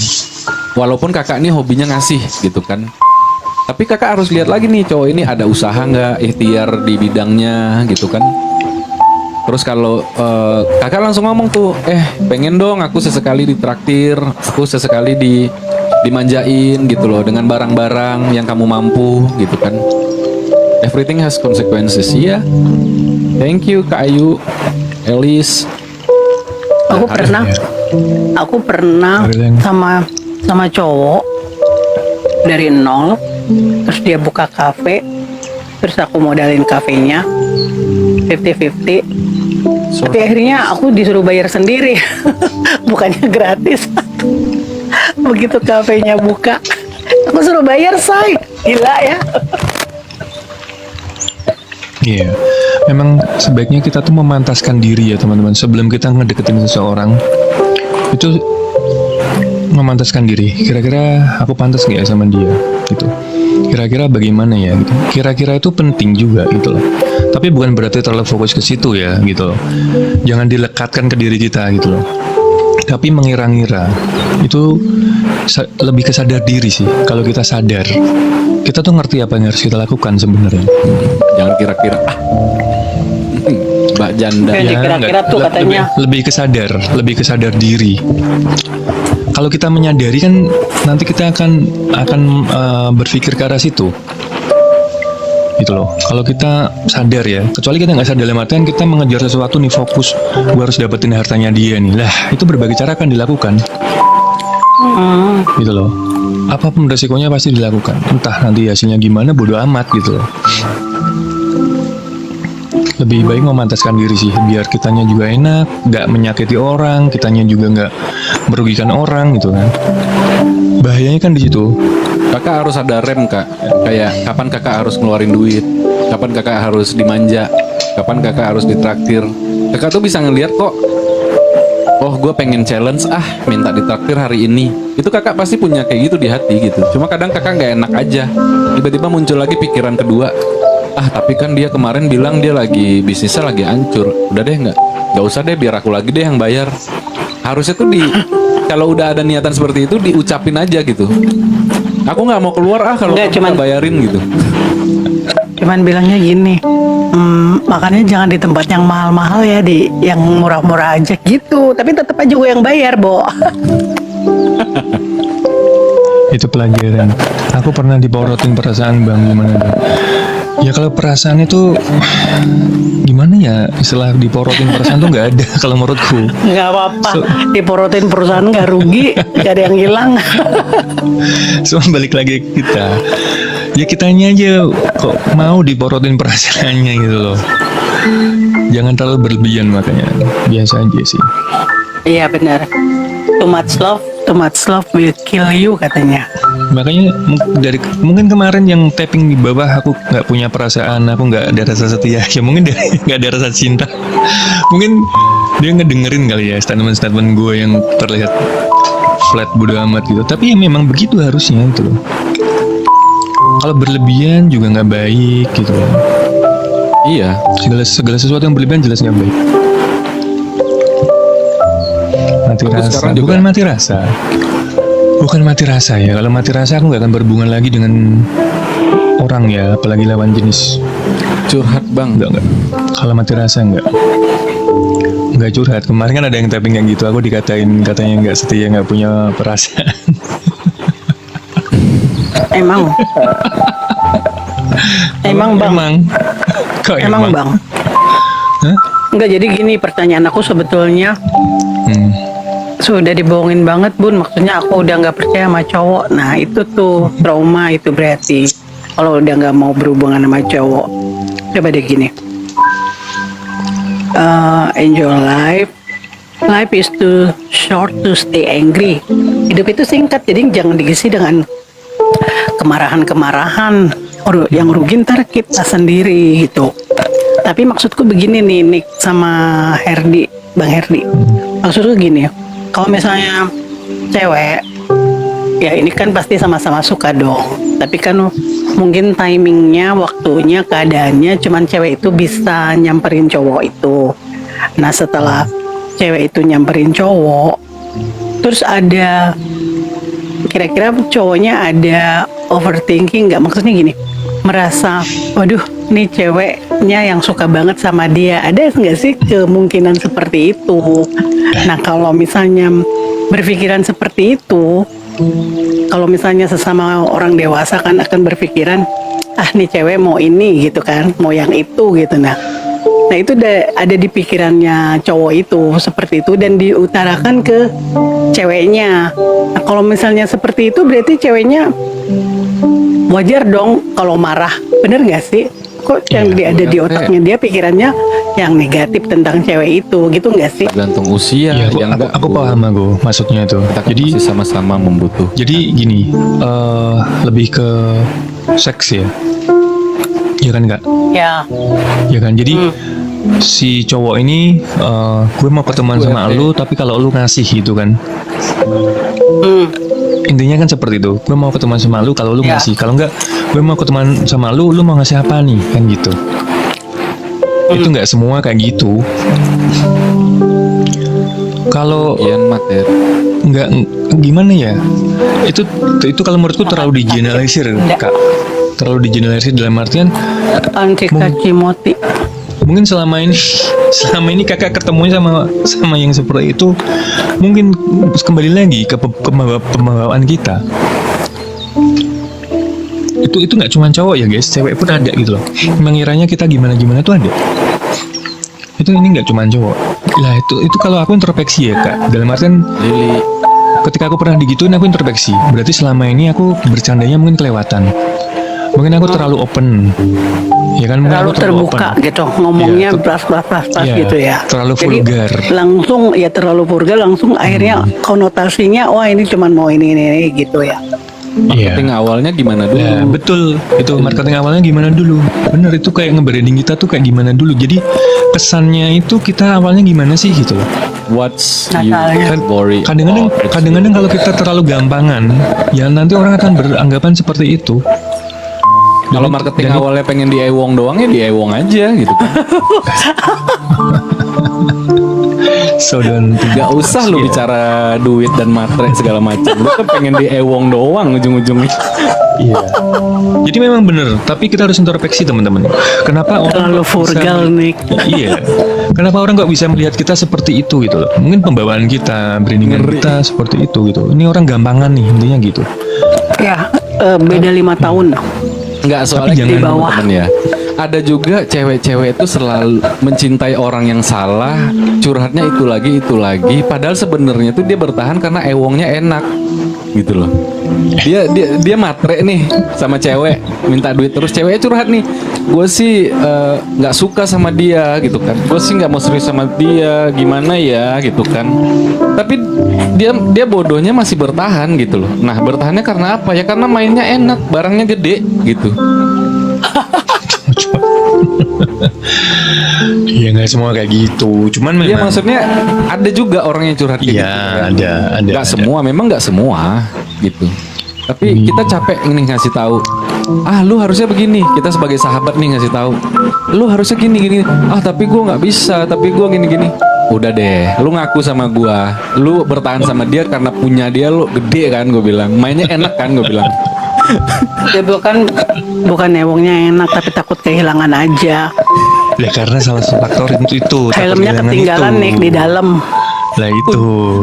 Walaupun kakak ini hobinya ngasih gitu kan. Tapi kakak harus lihat lagi nih cowok ini ada usaha nggak, ikhtiar di bidangnya gitu kan. Terus kalau kakak langsung ngomong tuh, pengen dong aku sesekali ditraktir, aku sesekali dimanjain gitu loh dengan barang-barang yang kamu mampu gitu kan. Everything has consequences. Iya. Thank you Kak Ayu, Elis. Aku Nah, pernah, ya. aku pernah Ada yang- sama cowok dari nol, terus dia buka kafe, terus aku modalin kafenya 50-50. Tapi akhirnya aku disuruh bayar sendiri, bukannya gratis. Begitu kafenya buka, aku suruh bayar, say. Gila ya. Iya, memang sebaiknya kita tuh memantaskan diri ya teman-teman. Sebelum kita ngedeketin seseorang, itu memantaskan diri. Kira-kira aku pantas nggak ya sama dia, gitu. Kira-kira bagaimana ya, gitu. Kira-kira itu penting juga, gitu loh. Tapi bukan berarti terlalu fokus ke situ ya, gitu loh. Jangan dilekatkan ke diri kita, gitu loh. Tapi mengira-ngira itu lebih ke sadar diri sih. Kalau kita sadar, kita tuh ngerti apa yang harus kita lakukan sebenarnya. Jangan kira-kira Mbak Janda. Yang dikira-kira tuh katanya. Lebih ke sadar diri. Kalau kita menyadari kan nanti kita akan berpikir ke arah situ. Gitu loh. Kalau kita sadar ya, kecuali kita nggak sadar dalam artian kita mengejar sesuatu nih, fokus, gue harus dapetin hartanya dia nih. Lah, itu berbagai cara akan dilakukan. Gitu loh. Apapun resikonya pasti dilakukan. Entah nanti hasilnya gimana, bodo amat gitu loh. Lebih baik memantaskan diri sih, biar kitanya juga enak, nggak menyakiti orang, kitanya juga nggak merugikan orang gitu kan. Bahayanya kan di situ. Kakak harus ada rem Kak. Kayak kapan kakak harus ngeluarin duit, kapan kakak harus dimanja, kapan kakak harus ditraktir. Kakak tuh bisa ngeliat kok. Oh gue pengen challenge minta ditraktir hari ini. Itu kakak pasti punya kayak gitu di hati gitu. Cuma kadang kakak nggak enak aja. Tiba-tiba muncul lagi pikiran kedua. Tapi kan dia kemarin bilang dia lagi bisnisnya lagi hancur. Udah deh nggak usah deh, biar aku lagi deh yang bayar. Harusnya tuh kalau udah ada niatan seperti itu diucapin aja gitu. Aku nggak mau keluar kalau Nggak, kamu cuman- nggak bayarin gitu. Cuman bilangnya gini, makanya jangan di tempat yang mahal-mahal ya, di yang murah-murah aja gitu. Tapi tetap aja gue yang bayar, Bo. Itu pelajaran. Aku pernah diporotin perasaan bang, gimana bang? Ya kalau perasaan itu gimana ya, istilah diporotin perasaan tuh nggak ada kalau menurutku. Nggak apa-apa, diporotin perusahaan nggak rugi, nggak ada yang hilang. So balik lagi ke kita. Ya kitanya aja kok mau diporotin perasaannya gitu loh. Jangan terlalu berlebihan makanya. Biasa aja sih. Iya benar. Too much love will kill you katanya. Makanya mungkin kemarin yang tapping di bawah aku nggak punya perasaan, aku nggak ada rasa setia, ya mungkin nggak ada rasa cinta. Mungkin dia ngedengerin kali ya statement-statement gue yang terlihat flat bodo amat gitu. Tapi ya memang begitu harusnya gitu loh. Kalau berlebihan juga nggak baik gitu loh. Iya. Segala sesuatu yang berlebihan jelas nggak baik. Mati Aku rasa, sekarang juga- bukan mati rasa. Bukan mati rasa ya. Kalau mati rasa aku nggak akan berhubungan lagi dengan orang ya, apalagi lawan jenis. Curhat bang. Enggak. Kalau mati rasa enggak curhat. Kemarin kan ada yang tapping kayak gitu. Aku katanya nggak setia, nggak punya perasaan. Emang Emang, Bang? Kok Emang Bang? Hah? Enggak, jadi gini pertanyaan aku sebetulnya Hmm. sudah dibohongin banget Bun. Maksudnya aku udah nggak percaya sama cowok. Nah itu tuh trauma itu berarti. Kalau udah nggak mau berhubungan sama cowok. Coba deh gini. Enjoy life. Life is too short to stay angry. Hidup itu singkat, jadi jangan diisi dengan kemarahan-kemarahan. Yang rugi ntar kita sendiri gitu. Tapi maksudku begini nih, Nick sama Herdi, Bang Herdi. Maksudku gini, kalau misalnya cewek, ya ini kan pasti sama-sama suka dong. Tapi kan mungkin timingnya, waktunya, keadaannya, cuman cewek itu bisa nyamperin cowok itu. Nah setelah cewek itu nyamperin cowok, terus ada kira-kira cowoknya ada overthinking nggak? Maksudnya gini, merasa, waduh, nih ceweknya yang suka banget sama dia. Ada nggak sih kemungkinan seperti itu? Nah kalau misalnya berpikiran seperti itu, kalau misalnya sesama orang dewasa kan akan berpikiran, ah nih cewek mau ini gitu kan, mau yang itu gitu. Nah itu ada di pikirannya cowok itu seperti itu dan diutarakan ke ceweknya. Nah kalau misalnya seperti itu berarti ceweknya wajar dong kalau marah, bener nggak sih? Kok yang ada di otaknya dia pikirannya yang negatif tentang cewek itu, gitu nggak sih? Tergantung usia. Iya, yang aku paham aku maksudnya itu. Kita kan Jadi masih sama-sama membutuhkan. Jadi gini, lebih ke seks ya, ya kan Kak? Ya. Ya kan, jadi si cowok ini, gue mau ketemuan sama lu, tapi kalau lu ngasih gitu kan, intinya kan seperti itu. Gue mau ketemuan sama lu kalau lu Ya. ngasih, kalau enggak, gue mau ketemuan sama lu mau ngasih apa nih, kan gitu. Itu nggak semua kayak gitu. Kalau Ian materi. nggak gimana ya, itu kalau menurutku terlalu digeneralisir Kak, terlalu digeneralisir dalam artian Anti Cimoti. mungkin selama ini kakak ketemunya sama yang seperti itu, mungkin kembali lagi ke pembawaan kita. Itu nggak cuma cowok ya guys, cewek pun ada gitu loh, mengiranya kita gimana tuh ada. Itu ini nggak cuma cowok lah. Itu kalau aku introspeksi ya Kak, dalam artian Lili. ketika aku pernah digituin, aku introspeksi. Berarti selama ini aku bercandanya mungkin kelewatan. Mungkin aku terlalu open. Ya kan, mungkin Terlalu aku terbuka open. gitu, ngomongnya Iya, blas iya, gitu ya. terlalu Jadi, vulgar. langsung ya terlalu vulgar, langsung akhirnya konotasinya, wah ini cuman mau ini gitu ya. Iya. Marketing awalnya gimana dulu? Nah, betul. Itu marketing awalnya gimana dulu. Bener, itu kayak nge-branding kita tuh kayak gimana dulu. Jadi kesannya itu kita awalnya gimana sih gitu loh. What's Nah, you kan- worry Kadang-kadang about? kadang-kadang kalau kita terlalu gampangan, ya nanti orang akan beranggapan seperti itu. Kalau marketing dan- awalnya pengen di ewong doang ya di ewong aja gitu kan. So don't Gak usah lu bicara duit dan materai segala macam. Lu kan pengen di ewong doang ujung-ujungnya. Iya. Jadi memang bener, tapi kita harus introspeksi teman-teman. Kenapa orang Terlalu kok bisa- vulgar nih. Iya. Kenapa orang kok bisa melihat kita seperti itu gitu loh? Mungkin pembawaan kita, brandingan Ngeri. kita seperti itu gitu. Ini orang gampangan nih intinya gitu. Ya, beda 5 tahun. Enggak, soalnya jangan- gini, Di bawah. temen ya. Ada juga cewek-cewek itu selalu mencintai orang yang salah, curhatnya itu lagi. Padahal sebenarnya tuh dia bertahan karena ewongnya enak, gitu loh. Dia matre nih sama cewek, minta duit terus, ceweknya curhat nih. Gue sih nggak suka sama dia, gitu kan. Gue sih nggak mau serius sama dia, gimana ya, gitu kan. Tapi dia bodohnya masih bertahan gitu loh. Nah, bertahannya karena apa? Ya karena mainnya enak, barangnya gede, gitu. Iya, nggak semua kayak gitu. Cuman Iya, memang maksudnya ada juga orang yang curhat kayak Iya, gitu. ada. Nggak semua, memang nggak semua gitu. Tapi kita capek ini ngasih tahu. Ah, lu harusnya begini. Kita sebagai sahabat nih ngasih tahu. Lu harusnya gini. Ah, tapi gua nggak bisa. Tapi gua gini. Udah deh, lu ngaku sama gua. Lu bertahan sama dia karena punya dia lu gede kan, gue bilang. Mainnya enak kan, gue bilang. Ya bukan ewongnya enak, tapi takut kehilangan aja. ya karena salah satu faktor itu takut Helmnya kehilangan ketinggalan itu. nih di dalam. Lah itu.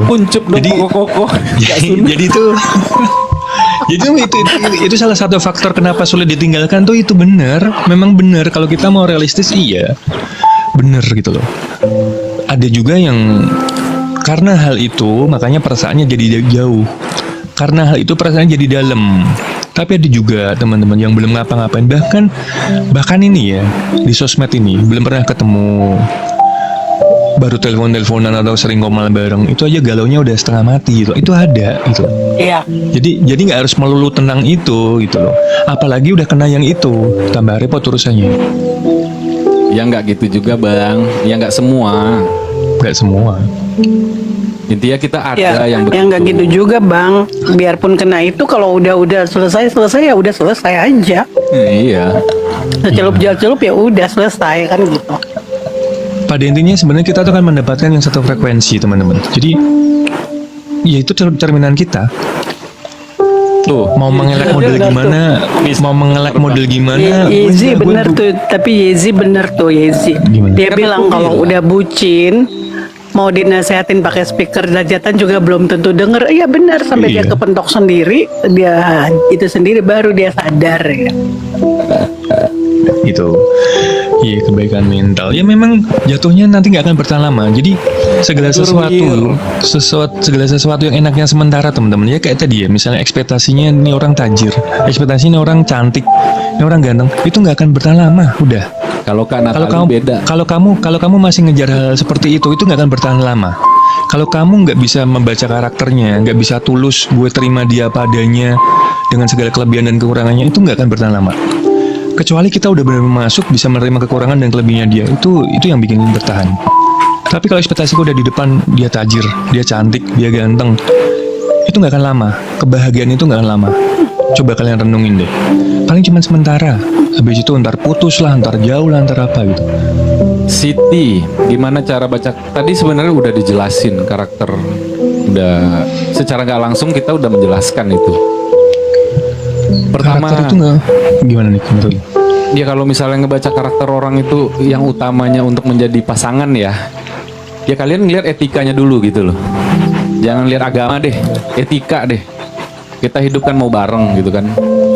Kuncup dong Jadi- koko-koko. jadi itu itu salah satu faktor kenapa sulit ditinggalkan tuh, itu benar. Memang benar kalau kita mau realistis, iya. Benar gitu loh. Ada juga yang karena hal itu makanya perasaannya jadi jauh. Karena hal itu perasaannya jadi dalam. Tapi ada juga teman-teman yang belum ngapa-ngapain, bahkan ini ya, di sosmed ini belum pernah ketemu, baru telepon-teleponan atau sering ngomel bareng, itu aja galaunya udah setengah mati gitu. Itu ada gitu. Iya. Jadi nggak harus melulu tentang itu gitu loh. Apalagi udah kena yang itu, tambah repot urusannya. Ya nggak gitu juga bang, ya nggak semua. Nggak semua. Intinya kita ada Ya, yang begitu. nggak gitu juga bang. Biarpun kena itu, kalau udah selesai ya udah selesai aja. Iya. Celup ya udah selesai kan gitu. Pada intinya sebenarnya kita tuh kan mendapatkan yang satu frekuensi teman-teman. Jadi ya itu cerminan kita. Tuh. Mau mengelak model gimana, mau mengelak model gimana. Yezi bener tuh, tapi Yezi bener tuh Yezi. Gimana? Dia Kan bilang aku kalau bilang. udah bucin, mau dinasehatin pakai speaker dajatan juga belum tentu denger. Iya benar, sampai dia Iya. kepentok sendiri, dia itu sendiri baru dia sadar ya. Gitu. Iya, kebaikan mental. Ya memang jatuhnya nanti nggak akan bertahan lama. Jadi segala sesuatu yang enaknya sementara teman-teman. Ya kayak tadi ya, misalnya ekspektasinya ini orang tajir, ekspektasinya orang cantik, ini orang ganteng, itu nggak akan bertahan lama. Udah. Kalau Kak Kalau Natali kamu beda. kalau kamu masih ngejar hal seperti itu nggak akan bertahan lama. Kalau kamu nggak bisa membaca karakternya, nggak bisa tulus gue terima dia apa adanya dengan segala kelebihan dan kekurangannya, itu nggak akan bertahan lama. Kecuali kita udah benar-benar masuk bisa menerima kekurangan dan kelebihannya dia, itu yang bikin bertahan. Tapi kalau ekspektasiku udah di depan, dia tajir, dia cantik, dia ganteng, itu nggak akan lama. Kebahagiaan itu nggak akan lama. Coba kalian renungin deh. Paling cuma sementara. Habis itu ntar putus lah, ntar jauh lah, ntar apa gitu. Siti, gimana cara baca? Tadi sebenarnya udah dijelasin karakter. Udah secara nggak langsung kita udah menjelaskan itu. Pertama, Karakter itu nggak gimana nih menurut lu? ya kalau misalnya ngebaca karakter orang itu yang utamanya untuk menjadi pasangan ya kalian ngeliat etikanya dulu gitu loh. Jangan lihat agama deh, etika deh. Kita hidup kan mau bareng gitu kan.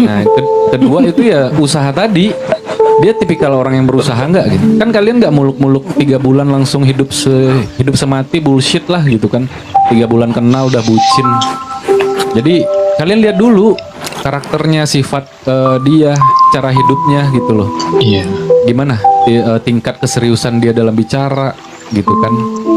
Nah, kedua itu ya usaha tadi. Dia tipikal orang yang berusaha nggak gitu. Kan kalian nggak muluk-muluk 3 bulan langsung hidup semati bullshit lah gitu kan. 3 bulan kenal udah bucin. Jadi kalian lihat dulu karakternya, sifat dia, cara hidupnya gitu loh. Iya. Gimana tingkat keseriusan dia dalam bicara gitu kan,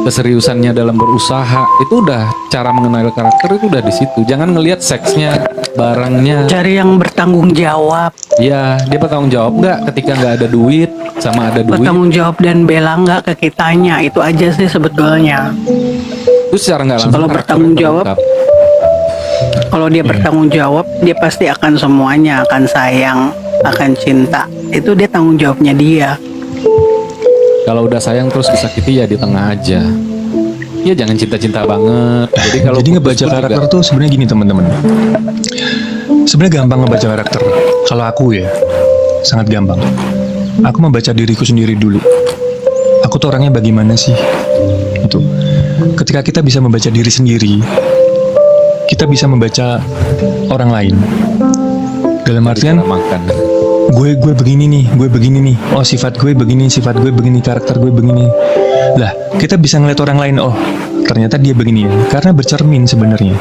keseriusannya dalam berusaha, itu udah cara mengenal karakter itu udah di situ. Jangan ngelihat seksnya, barangnya. Cari yang bertanggung jawab, Ya, dia bertanggung jawab nggak ketika nggak ada duit sama ada duit. bertanggung jawab dan bela nggak ke kitanya, itu aja sih sebetulnya. Itu secara nggak langsung Kalau karakter bertanggung jawab, terungkap. Kalau dia bertanggung jawab, dia pasti akan semuanya, akan sayang, akan cinta. Itu dia tanggung jawabnya dia. Kalau udah sayang terus disakiti ya di tengah aja. Ya jangan cinta-cinta banget. Jadi kalau Jadi putus ngebaca pun karakter juga, tuh sebenarnya gini teman-teman. Sebenarnya gampang ngebaca karakter. Kalau aku ya, sangat gampang. Aku membaca diriku sendiri dulu. Aku tuh orangnya bagaimana sih? Itu. Ketika kita bisa membaca diri sendiri, kita bisa membaca orang lain. Dalam artian, cara makan. gue begini nih. Oh, sifat gue begini, karakter gue begini. Lah, kita bisa ngeliat orang lain. Oh, ternyata dia begini ya. Karena bercermin sebenarnya.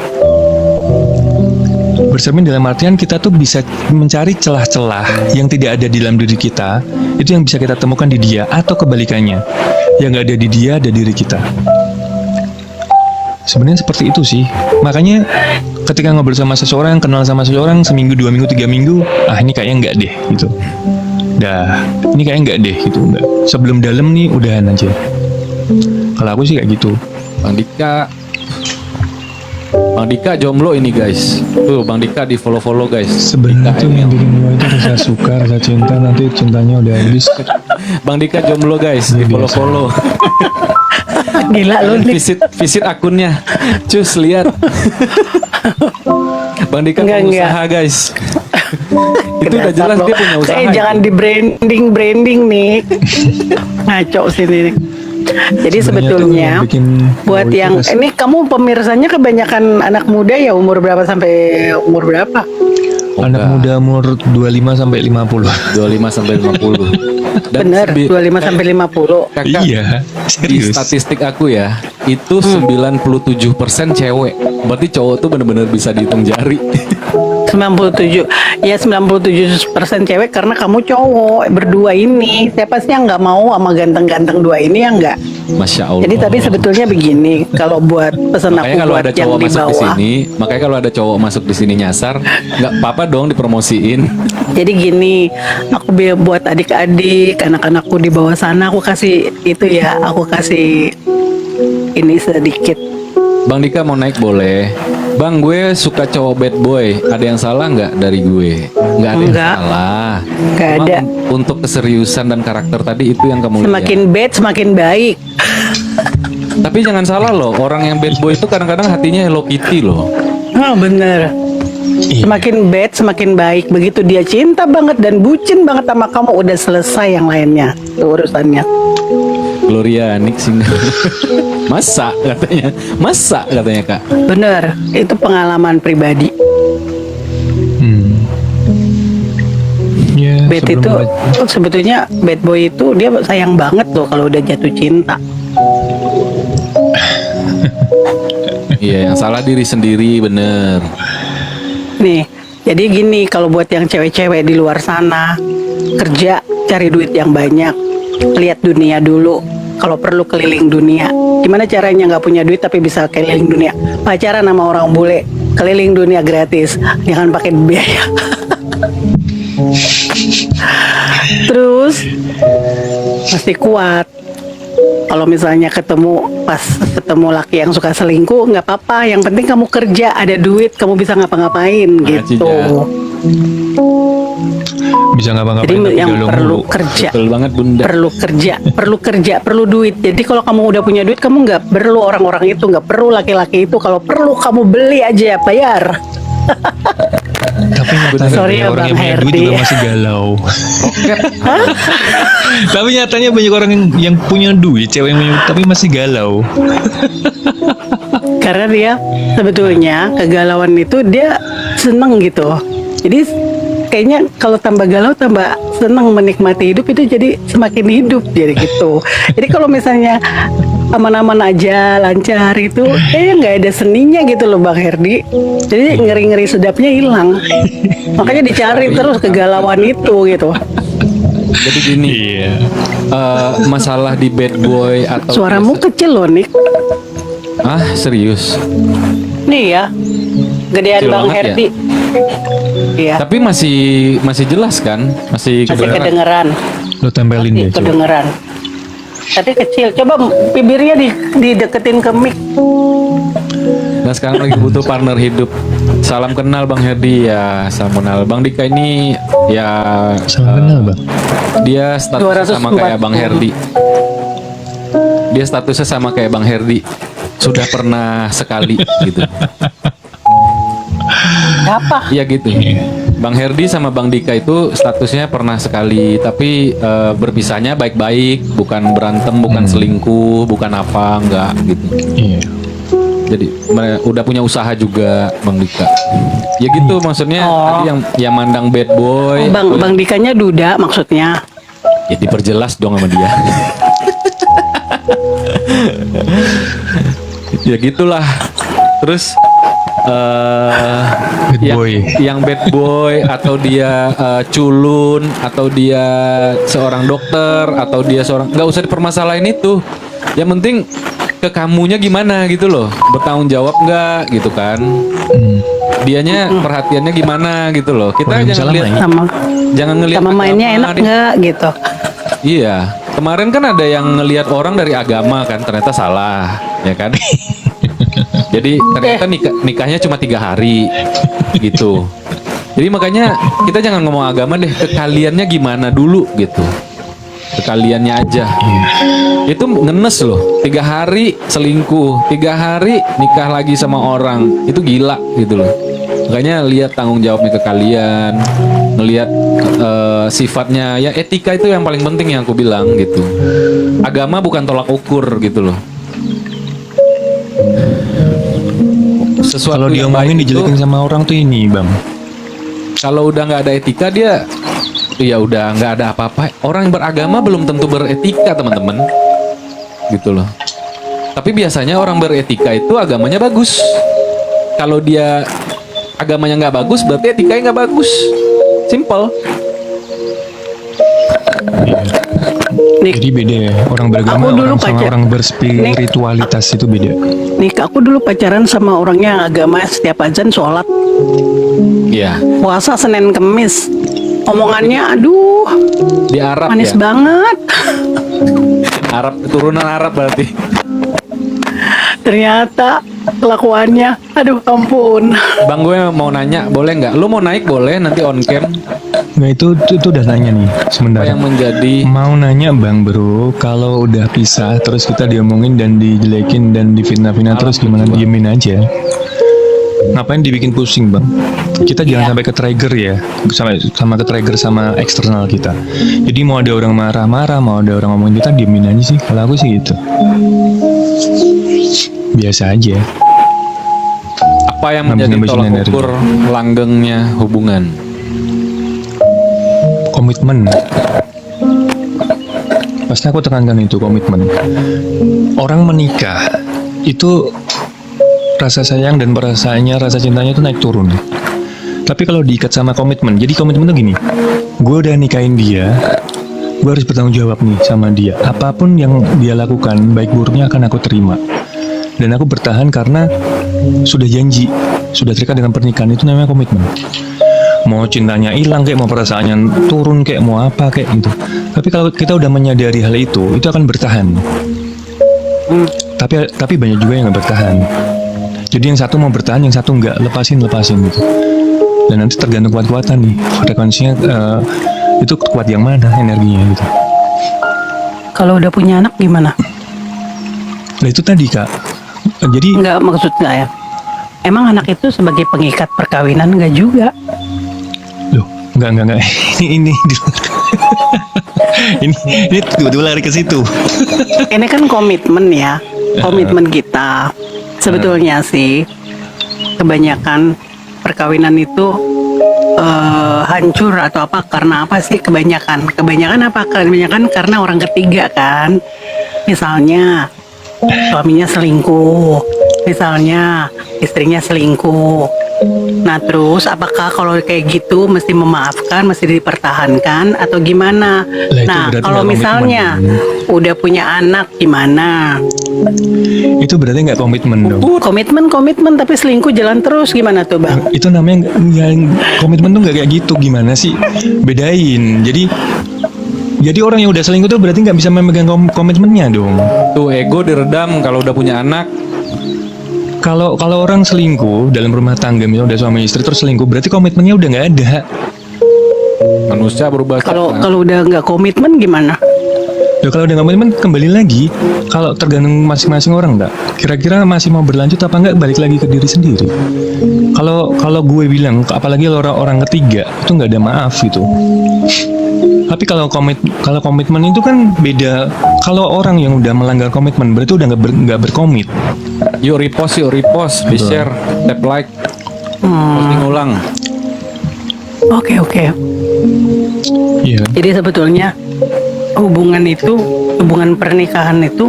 Bercermin dalam artian kita tuh bisa mencari celah-celah yang tidak ada di dalam diri kita. Itu yang bisa kita temukan di dia, atau kebalikannya. Yang nggak ada di dia, ada diri kita. Sebenarnya seperti itu sih. Makanya ketika ngobrol sama seseorang, kenal sama seseorang seminggu, 2 minggu, 3 minggu, ini kayaknya enggak deh gitu. Ini kayaknya enggak deh gitu, enggak. Sebelum dalam nih udahan aja. Kalau aku sih kayak gitu. Bang Dika jomblo ini guys. Tuh Bang Dika di follow guys. Sebenarnya Dika tuh yang ML. bikin gue itu rasa suka, rasa cinta, nanti cintanya udah habis. Bang Dika jomblo guys, di Ini biasa. follow. Gila lu nih. Visit akunnya. Cus lihat. Bang Dika Enggak. pengusaha guys. Itu udah jelas dia punya usaha. itu. Jangan di branding nih. Ngaco sini nih. Jadi Sebenarnya tuh sebetulnya yang bikin buat wow itu yang ini kamu pemirsanya kebanyakan anak muda ya, umur berapa sampai umur berapa? anak muda umur 25 sampai 50. 25 sampai 50. Bener, 25 sampai 50. Kakak, Iya, di serius. statistik aku ya, itu 97% cewek. Berarti cowok tuh bener-bener bisa dihitung jari. 97, ya 97% cewek karena kamu cowok berdua ini. Siapa sih yang nggak mau sama ganteng-ganteng dua ini ya nggak? Masya Allah. Jadi tapi sebetulnya begini, kalau buat pesan aku Makanya kalau buat ada yang cowok di masuk di bawah. sini, makanya kalau ada cowok masuk di sini nyasar, nggak apa-apa dong dipromosiin. Jadi gini, aku buat adik-adik, anak-anakku di bawah sana, aku kasih itu ya, aku kasih ini sedikit. Bang Dika mau naik boleh. Bang, gue suka cowok bad boy. Ada yang salah nggak dari gue? Nggak ada yang Nggak. salah. Nggak Cuma ada. Untuk keseriusan dan karakter tadi itu yang kamu lihat. Semakin bad, semakin baik. Tapi jangan salah loh, orang yang bad boy itu kadang-kadang hatinya Hello Kitty loh. Oh bener. Iya. Semakin bad, semakin baik. Begitu dia cinta banget dan bucin banget sama kamu, udah selesai yang lainnya. Itu urusannya. Gloria Nick single. Masa katanya. Masa katanya Kak. Bener, itu pengalaman pribadi. Ya, Bad itu sebetulnya bad boy itu dia sayang banget loh kalau udah jatuh cinta. Iya, yang salah diri sendiri bener. Nih, jadi gini, kalau buat yang cewek-cewek di luar sana, kerja, cari duit yang banyak, lihat dunia dulu. Kalau perlu keliling dunia. Gimana caranya nggak punya duit tapi bisa keliling dunia? Pacaran sama orang bule, keliling dunia gratis, jangan pakai biaya. Terus mesti kuat. Kalau misalnya pas ketemu laki yang suka selingkuh, nggak apa-apa. Yang penting kamu kerja, ada duit, kamu bisa ngapa-ngapain Makasih, gitu. Ja. bisa ngapa-ngapain Jadi tapi yang galau perlu mulu. kerja, Betul banget Bunda. perlu kerja, perlu duit. Jadi kalau kamu udah punya duit, kamu nggak perlu orang-orang itu, nggak perlu laki-laki itu. Kalau perlu kamu beli aja, bayar. Tapi nyatanya Sorry ya, orang Bang yang punya duit Herdi. juga masih galau. Tapi nyatanya banyak orang yang punya duit, cewek yang punya duit, tapi masih galau. Karena dia sebetulnya kegalauan itu dia seneng gitu. Jadi kayaknya kalau tambah galau tambah seneng menikmati hidup, itu jadi semakin hidup jadi gitu. Jadi kalau misalnya aman-aman aja lancar itu nggak ada seninya gitu loh Bang Herdi. Jadi ngeri-ngeri sedapnya hilang. Makanya dicari terus kegalauan itu gitu. Jadi gini, Iya. masalah di bad boy atau Suaramu kecil loh Nik. serius. Nih ya, gedean Kecil Bang banget ya? Herdi. Iya, Tapi masih jelas kan? Masih masih kedengeran. kedengeran. Lo tempelin Iya, deh coba. kedengeran. Tapi kecil. Coba bibirnya dideketin ke mic. Nah sekarang lagi butuh partner hidup. Salam kenal Bang Herdi ya. Salam kenal Bang Dika ini ya. Salam kenal bang. Dia statusnya sama 240. kayak Bang Herdi. Dia statusnya sama kayak Bang Herdi. Sudah pernah sekali gitu. Apa? Iya gitu. Bang Herdi sama Bang Dika itu statusnya pernah sekali, tapi berpisahnya baik-baik, bukan berantem, bukan selingkuh, bukan apa, enggak gitu. Iya. Jadi udah punya usaha juga Bang Dika. Ya gitu maksudnya tadi yang mandang bad boy. Bang Dikanya duda maksudnya. Ya diperjelas dong sama dia. Ya gitulah. Terus Bad boy. yang bad boy atau dia culun atau dia seorang dokter atau dia seorang, nggak usah dipermasalahin itu. Yang penting ke kamunya gimana gitu loh, bertanggung jawab nggak gitu kan? Dianya perhatiannya gimana gitu loh. Kita Waalaikumsalam, jangan lihat, Sama jangan ngelihat sama mainnya agama enak di- nggak gitu. Iya, kemarin kan ada yang ngelihat orang dari agama kan, ternyata salah, ya kan? Jadi ternyata nikahnya cuma 3 hari, gitu. Jadi makanya kita jangan ngomong agama deh, kekaliannya gimana dulu gitu. Kekaliannya aja. Itu ngenes loh, 3 hari selingkuh, 3 hari nikah lagi sama orang, itu gila gitu loh. Makanya lihat tanggung jawabnya ke kalian, ngelihat sifatnya ya, etika itu yang paling penting yang aku bilang gitu. Agama bukan tolak ukur gitu loh. Sesuatu Kalau yang diomongin baik itu, dijelekin sama orang tuh ini bang. kalau udah nggak ada etika dia ya udah nggak ada apa-apa. Orang yang beragama belum tentu beretika teman-teman, gitu loh. Tapi biasanya orang beretika itu agamanya bagus. Kalau dia agamanya nggak bagus, berarti etikanya nggak bagus. Simple. Nik, Jadi beda ya, orang beragama Aku dulu orang sama pacar- orang berspiritualitas itu beda. Nik, aku dulu pacaran sama orangnya agama setiap azan sholat, Ya, puasa Senin Kemis. Omongannya aduh di Arab manis ya. banget. Arab, keturunan Arab berarti. Ternyata kelakuannya aduh ampun. Bang, gue mau nanya, boleh nggak? Lu mau naik boleh nanti on cam. Nah itu udah nanya nih Apa sebentar. yang menjadi Mau nanya bang bro, kalau udah pisah terus kita diomongin dan dijelekin dan difitnah-fitnah terus gimana? Diemin aja. Ngapain dibikin pusing bang? Kita jangan sampai ke trigger ya, sama ke trigger sama eksternal kita. Jadi mau ada orang marah-marah, mau ada orang ngomongin kita, diemin aja sih. Kalau aku sih gitu. Biasa aja. apa yang menjadi Ngabisin tolak energi. ukur langgengnya hubungan? Komitmen. Pasti aku tekankan itu komitmen. Orang menikah itu rasa sayang dan perasaannya, rasa cintanya itu naik turun. Tapi kalau diikat sama komitmen, jadi komitmen itu gini, gue udah nikahin dia, gue harus bertanggung jawab nih sama dia. Apapun yang dia lakukan, baik buruknya akan aku terima. Dan aku bertahan karena sudah janji, sudah terikat dengan pernikahan, itu namanya komitmen. Mau cintanya hilang kayak, mau perasaannya turun kayak, mau apa kayak gitu. Tapi kalau kita udah menyadari hal itu akan bertahan. Tapi banyak juga yang nggak bertahan. Jadi yang satu mau bertahan, yang satu nggak, lepasin gitu. Dan nanti tergantung kuat-kuatan nih, frekuensinya itu kuat yang mana energinya gitu. Kalau udah punya anak gimana? Nah itu tadi kak. Jadi Enggak, maksud saya. Emang anak itu sebagai pengikat perkawinan enggak juga? loh, nggak. ini ini tiba-tiba lari ke situ. Ini kan komitmen ya, komitmen kita. Sebetulnya sih, kebanyakan perkawinan itu hancur atau apa karena apa sih kebanyakan? Kebanyakan apa? Kebanyakan karena orang ketiga kan. Misalnya suaminya selingkuh, misalnya istrinya selingkuh. Nah terus apakah kalau kayak gitu mesti memaafkan, mesti dipertahankan atau gimana? Lah, itu Nah berarti kalau nggak misalnya udah punya anak gimana? Itu berarti nggak komitmen dong. Komitmen tapi selingkuh jalan terus gimana tuh bang? Itu namanya komitmen tuh nggak kayak gitu. Gimana sih? Bedain. Jadi orang yang udah selingkuh tuh berarti nggak bisa memegang komitmennya dong. Tuh ego diredam kalau udah punya anak. Kalau orang selingkuh dalam rumah tangga, misalnya udah suami istri terus selingkuh, berarti komitmennya udah nggak ada. Manusia berubah Kalau cepat. kalau udah nggak komitmen gimana? Ya kalau udah nggak komitmen kembali lagi. Kalau tergantung masing-masing orang nggak. Kira-kira masih mau berlanjut apa nggak, balik lagi ke diri sendiri. Kalau gue bilang, apalagi orang ketiga itu nggak ada maaf gitu. Tapi kalau komitmen itu kan beda. Kalau orang yang udah melanggar komitmen berarti udah nggak berkomit. Yuk repost, di share, tap like, posting ulang. Oke. Iya. Jadi sebetulnya hubungan pernikahan itu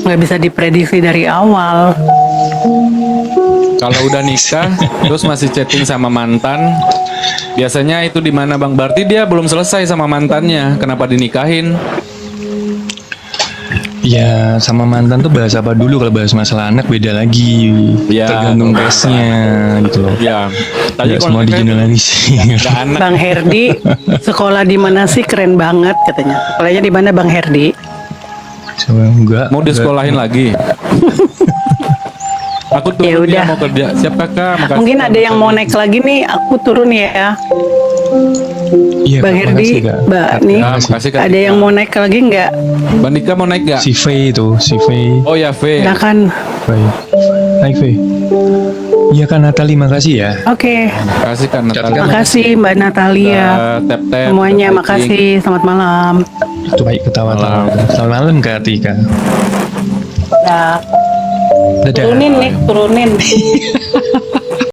nggak bisa diprediksi dari awal. Kalau udah nikah, terus masih chatting sama mantan, biasanya itu di mana bang? Berarti dia belum selesai sama mantannya. Kenapa dinikahin? Ya sama mantan tuh bahas apa dulu, kalau bahas masalah anak beda lagi. Ya, Tergantung betul. case-nya gitu loh. Ya, Nggak semua nikah itu digeneralisir. nggak anak. Bang Herdi sekolah di mana sih, keren banget katanya. Sekolahnya di mana Bang Herdi? Coba enggak. Mau disekolahin lagi? Aku turun Ya udah. mau kerja. Siap kakak. Makasih. Mungkin ada yang mau naik lagi nih, aku turun ya. Iya, Bang Kak, Herdi, makasih, Kak. Mbak nih, Ya, makasih, Kak. ada yang mau naik lagi nggak? Mbak Nika mau naik nggak? Si V itu, si V. Oh ya V. Silakan. Baik. Hai Fe. Iya kan Natali, makasih ya. Oke, Kasih kan Natalia. makasih Mbak Natalia. Tap-tap. Semuanya tap-tapping. makasih. Selamat malam. Itu baik ketawa-tawa. Selamat malam Kak Tika. Nah, Dadah. turunin nih, turunin.